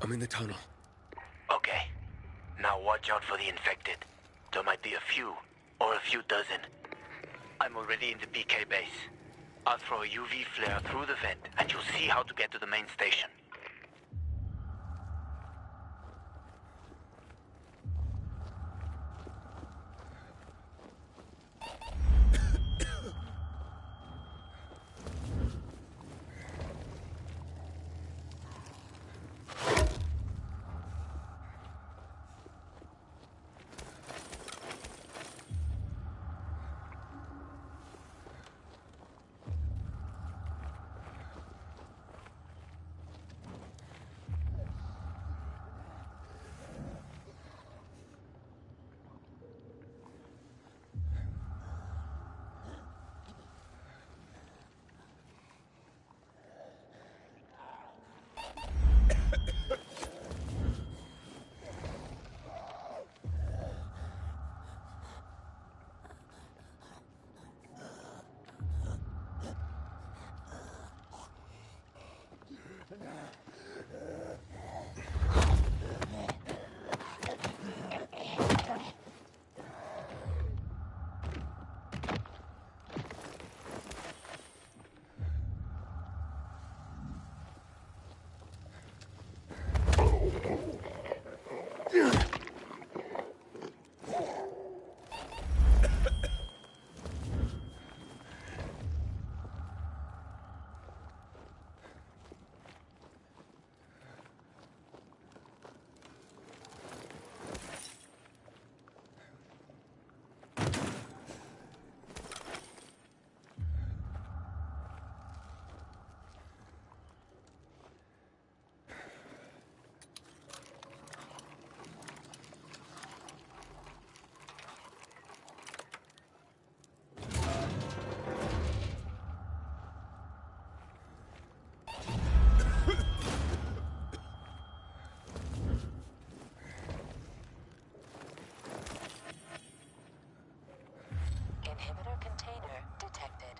I'm in the tunnel. Okay. Now watch out for the infected. There might be a few, or a few dozen. I'm already in the PK base. I'll throw a UV flare through the vent, and you'll see how to get to the main station. Inhibitor container detected.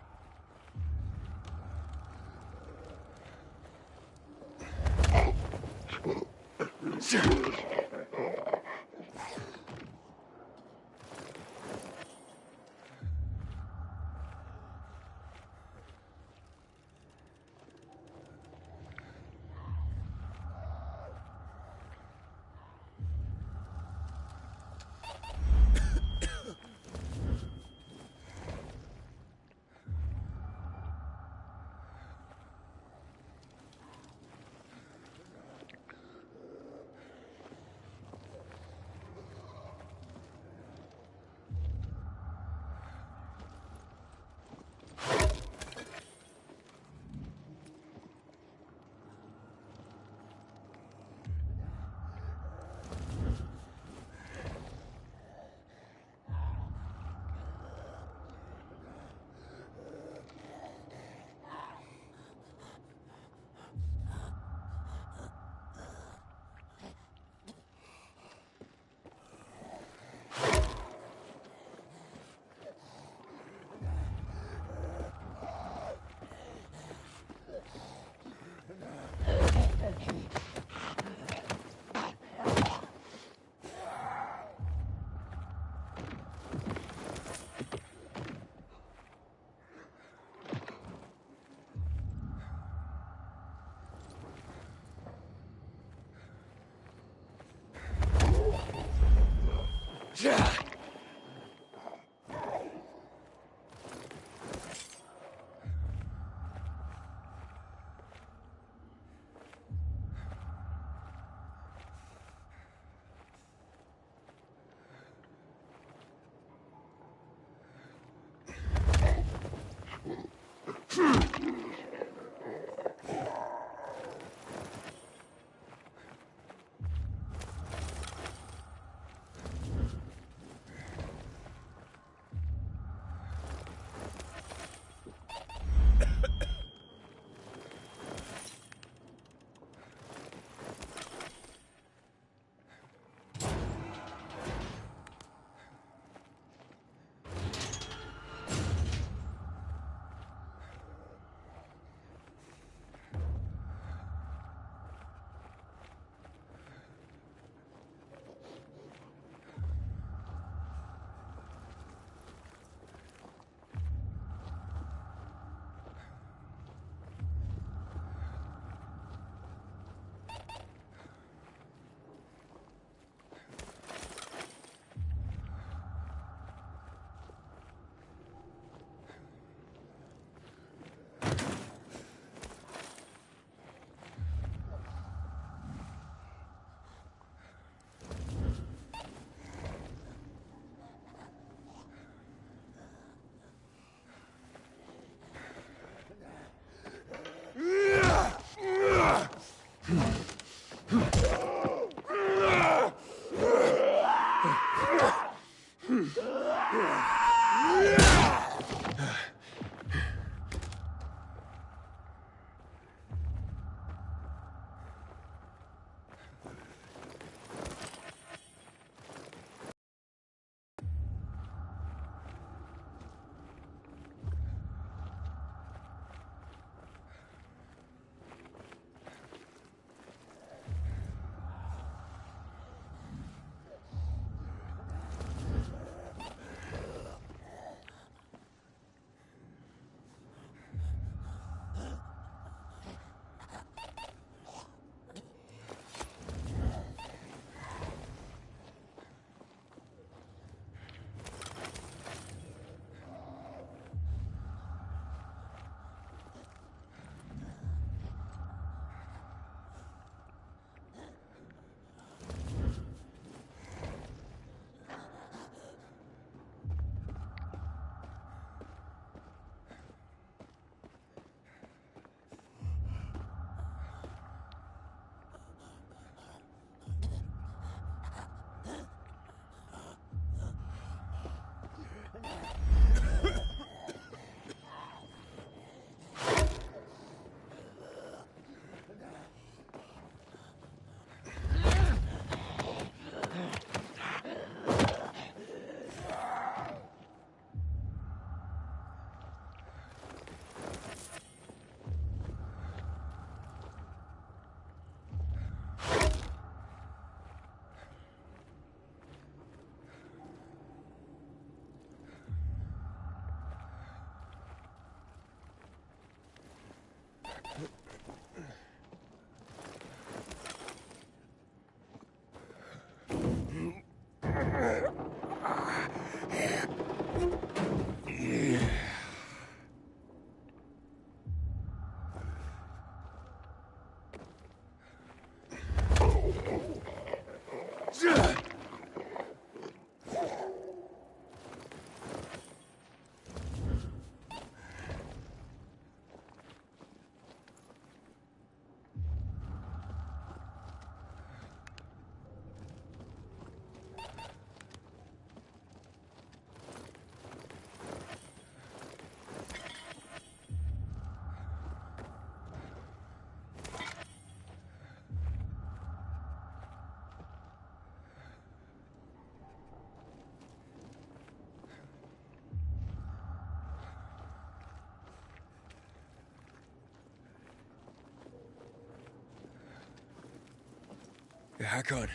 Hakon,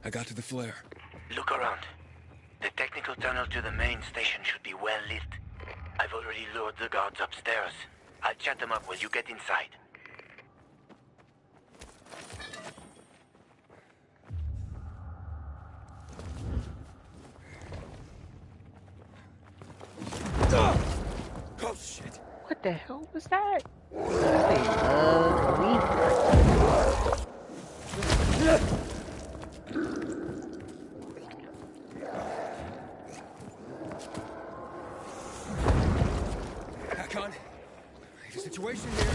I got to the flare. Look around. The technical tunnel to the main station should be well lit. I've already lured the guards upstairs. I'll chat them up while you get inside. Oh, shit. What the hell was that? They love me. Hakon, I have a situation here.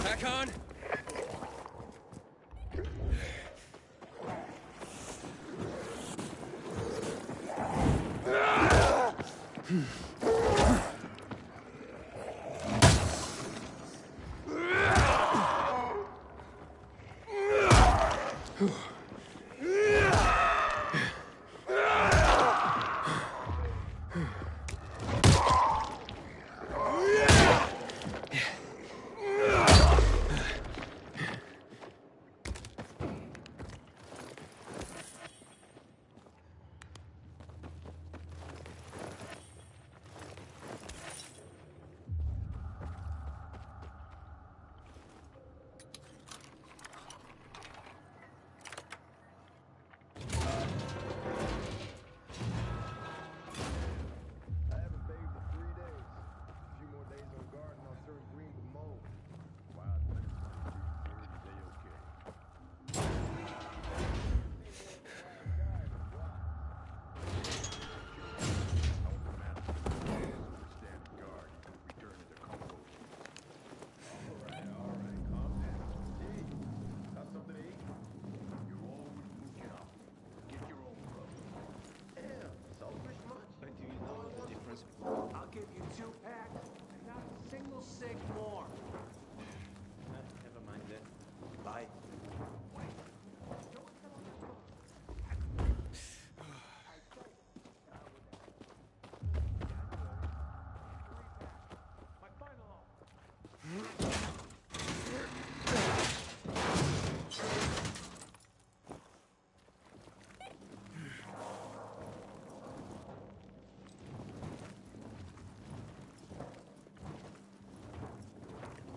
Hakon!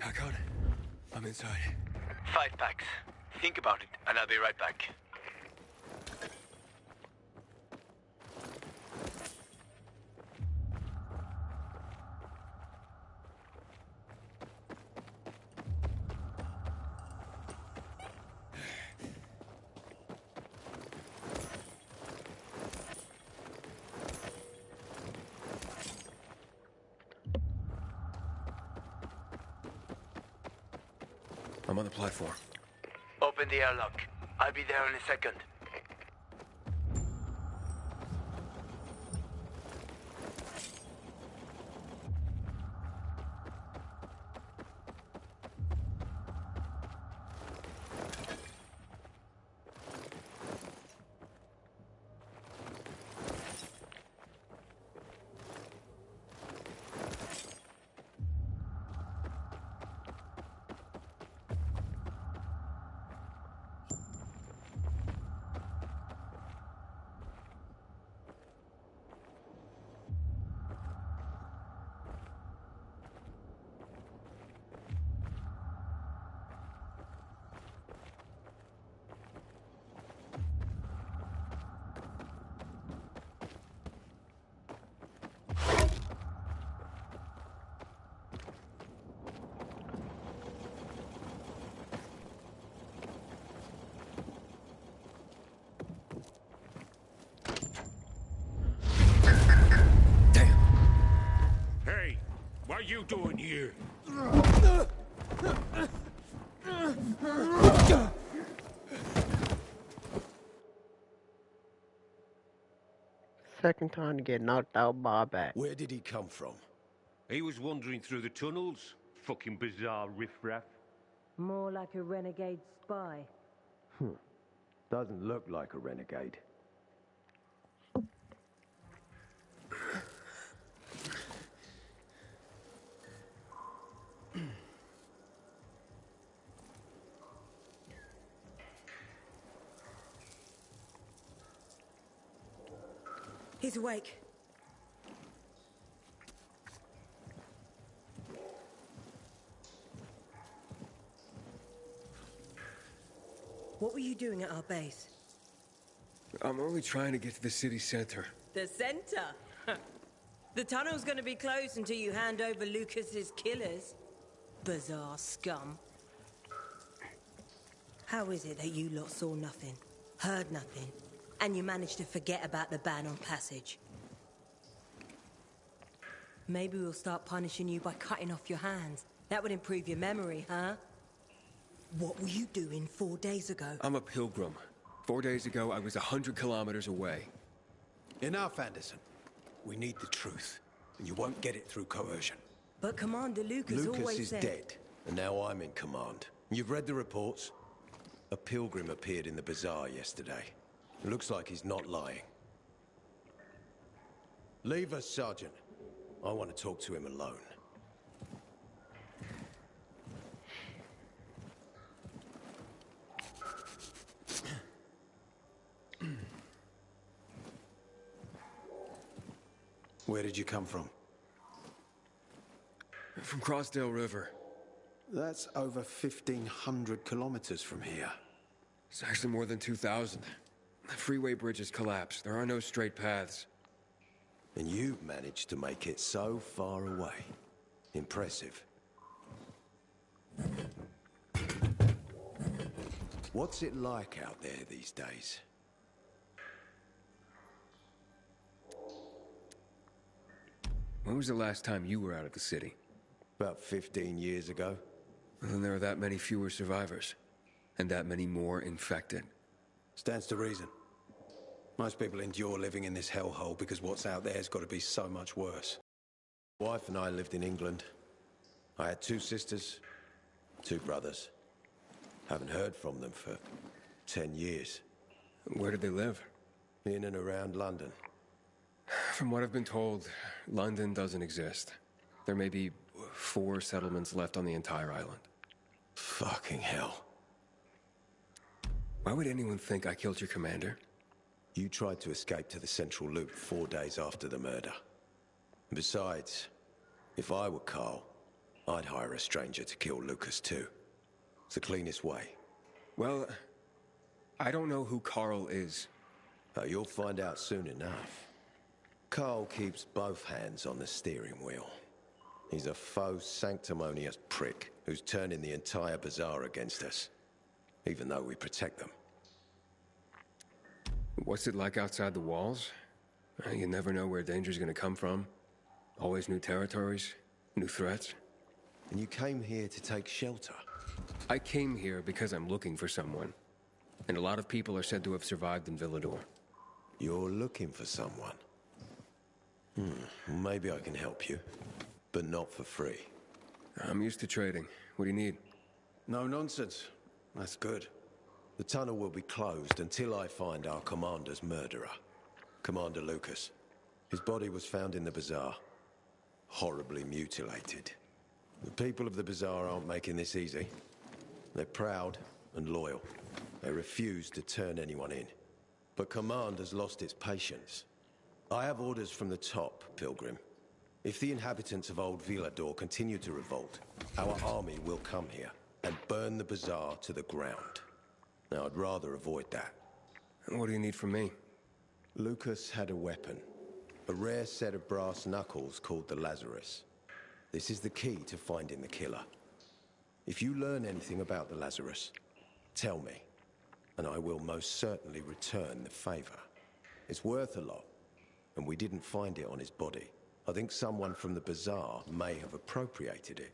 Hakon, I'm inside. 5 packs. Think about it, and I'll be right back. I'm on the platform. Open the airlock. I'll be there in a second. Hey, what are you doing here? Second time to get knocked out by a bat. Where did he come from? He was wandering through the tunnels. Fucking bizarre riffraff. More like a renegade spy. Doesn't look like a renegade. He's awake. What were you doing at our base? I'm only trying to get to the city center. The center? The tunnel's gonna be closed until you hand over Lucas's killers. Bizarre scum. How is it that you lot saw nothing, heard nothing, and you managed to forget about the ban on passage? Maybe we'll start punishing you by cutting off your hands. That would improve your memory, huh? What were you doing 4 days ago? I'm a pilgrim. 4 days ago, I was 100 kilometers away. Enough, Anderson. We need the truth, and you won't get it through coercion. But Commander Lucas always Lucas is said... dead, and now I'm in command. You've read the reports? A pilgrim appeared in the bazaar yesterday. It looks like he's not lying. Leave us, Sergeant. I want to talk to him alone. Where did you come from? From Crossdale River. That's over 1,500 kilometers from here. It's actually more than 2,000. The freeway bridges collapsed. There are no straight paths. And you've managed to make it so far away. Impressive. What's it like out there these days? When was the last time you were out of the city? About 15 years ago. Well, then there are that many fewer survivors. And that many more infected. Stands to reason. Most people endure living in this hellhole because what's out there has got to be so much worse. My wife and I lived in England. I had 2 sisters, 2 brothers. Haven't heard from them for 10 years. Where did they live? In and around London. From what I've been told, London doesn't exist. There may be 4 settlements left on the entire island. Fucking hell. Why would anyone think I killed your commander? You tried to escape to the Central Loop 4 days after the murder. Besides, if I were Carl, I'd hire a stranger to kill Lucas too. It's the cleanest way. Well, I don't know who Carl is. You'll find out soon enough. Carl keeps both hands on the steering wheel. He's a faux sanctimonious prick who's turning the entire bazaar against us, even though we protect them. What's it like outside the walls? You never know where danger's gonna come from. Always new territories, new threats. And you came here to take shelter? I came here because I'm looking for someone. And a lot of people are said to have survived in Villador. You're looking for someone? Maybe I can help you, but not for free. I'm used to trading. What do you need? No nonsense. That's good. The tunnel will be closed until I find our commander's murderer, Commander Lucas. His body was found in the bazaar, horribly mutilated. The people of the bazaar aren't making this easy. They're proud and loyal. They refuse to turn anyone in. But Command has lost its patience. I have orders from the top, Pilgrim. If the inhabitants of Old Villador continue to revolt, our army will come here and burn the bazaar to the ground. Now, I'd rather avoid that. What do you need from me? Lucas had a weapon. A rare set of brass knuckles called the Lazarus. This is the key to finding the killer. If you learn anything about the Lazarus, tell me, and I will most certainly return the favor. It's worth a lot, and we didn't find it on his body. I think someone from the bazaar may have appropriated it.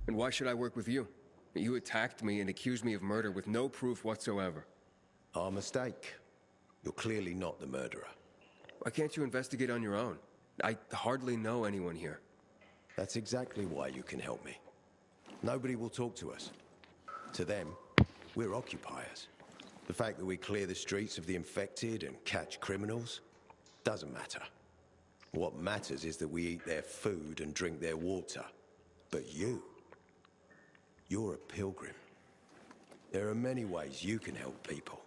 And why should I work with you? You attacked me and accused me of murder with no proof whatsoever. Our mistake. You're clearly not the murderer. Why can't you investigate on your own? I hardly know anyone here. That's exactly why you can help me. Nobody will talk to us. To them, we're occupiers. The fact that we clear the streets of the infected and catch criminals doesn't matter. What matters is that we eat their food and drink their water. But you're a pilgrim. There are many ways you can help people.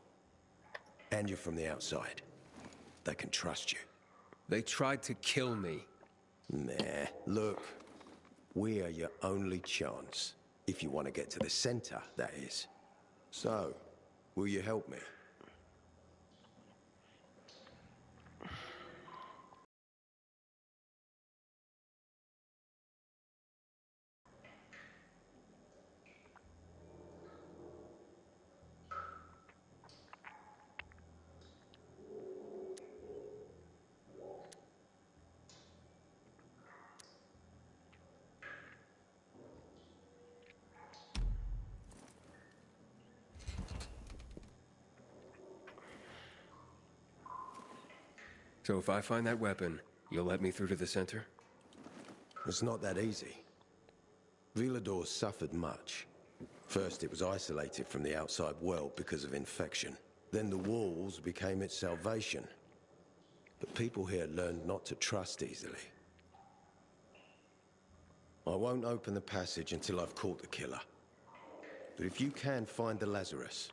And you're from the outside. They can trust you. They tried to kill me. Nah, look. We are your only chance. If you want to get to the center, that is. So, will you help me? So if I find that weapon, you'll let me through to the center? It's not that easy. Villador suffered much. First, it was isolated from the outside world because of infection. Then the walls became its salvation. But people here learned not to trust easily. I won't open the passage until I've caught the killer. But if you can find the Lazarus,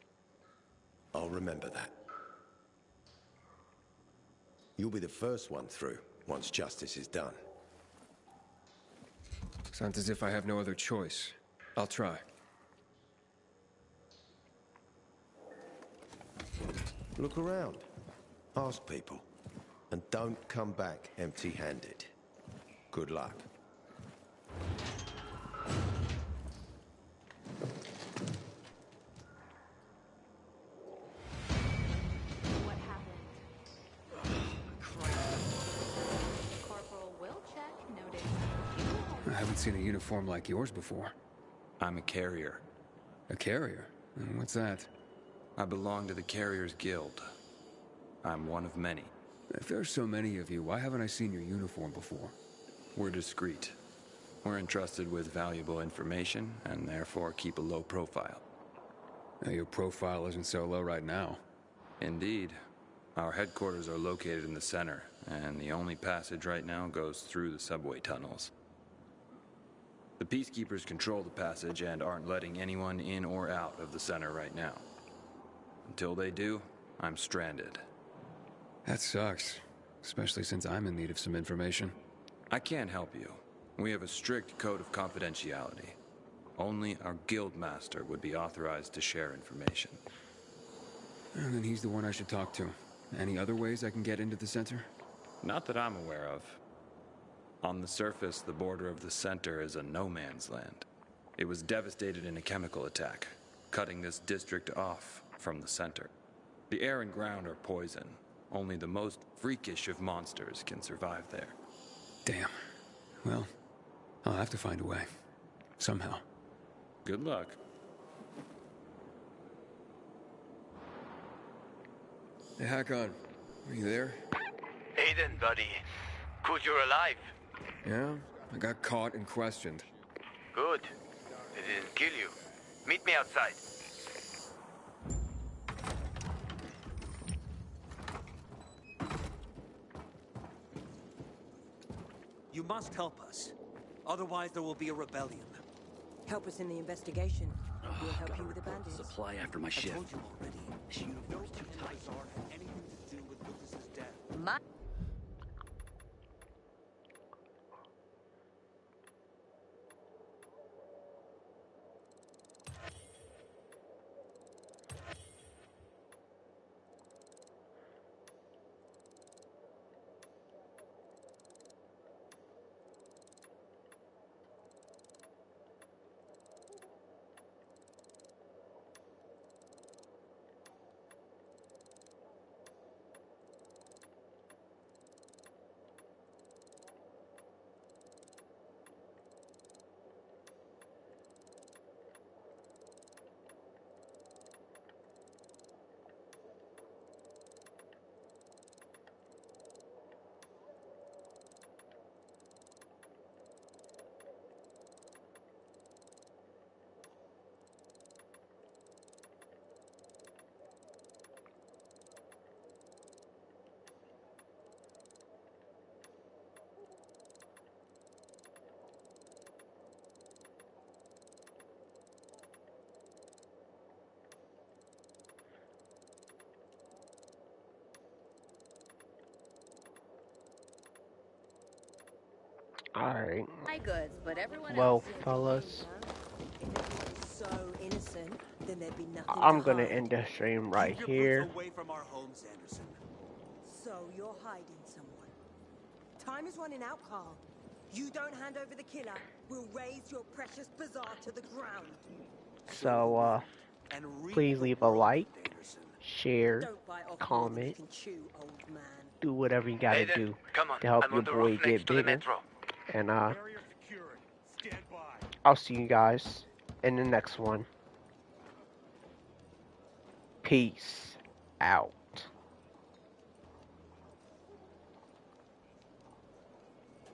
I'll remember that. You'll be the first one through, once justice is done. Sounds as if I have no other choice. I'll try. Look around. Ask people. And don't come back empty-handed. Good luck. What happened? Corporal Wilczek noted. I haven't seen a uniform like yours before. I'm a carrier. A carrier? What's that? I belong to the Carriers Guild. I'm one of many. If there's so many of you, why haven't I seen your uniform before? We're discreet. We're entrusted with valuable information, and therefore keep a low profile. Your profile isn't so low right now. Indeed. Our headquarters are located in the center, and the only passage right now goes through the subway tunnels. The Peacekeepers control the passage and aren't letting anyone in or out of the center right now. Until they do, I'm stranded. That sucks. Especially since I'm in need of some information. I can't help you. We have a strict code of confidentiality. Only our guild master would be authorized to share information. And then he's the one I should talk to. Any other ways I can get into the center? Not that I'm aware of. On the surface, the border of the center is a no-man's land. It was devastated in a chemical attack, cutting this district off from the center. The air and ground are poison. Only the most freakish of monsters can survive there. Damn. Well, I'll have to find a way. Somehow. Good luck. Hey, Hakon. Are you there? Aiden, buddy. Good you're alive. Yeah? I got caught and questioned. Good. They didn't kill you. Meet me outside. You must help us. Otherwise, there will be a rebellion. Help us in the investigation. We'll help you with the bandits. Supply after my shift. I told you already. This uniform's too tight. Have anything to do with Lucas's death. Alright. My goods, but everyone Well, else fellas, So innocent, then there'd be nothing I'm to gonna hide. end the stream right Keep your here. goods away from our homes, Anderson. So you're hiding someone. Time is running out, Carl. You don't hand over the killer, we'll raise your precious bazaar to the ground. So, please leave a like, share, Don't bite off more than you comment, can chew, old man. do whatever you gotta Aiden, do come on. to help I'm your on the boy roof get next to the bigger. metro. And, I'll see you guys in the next one. Peace out.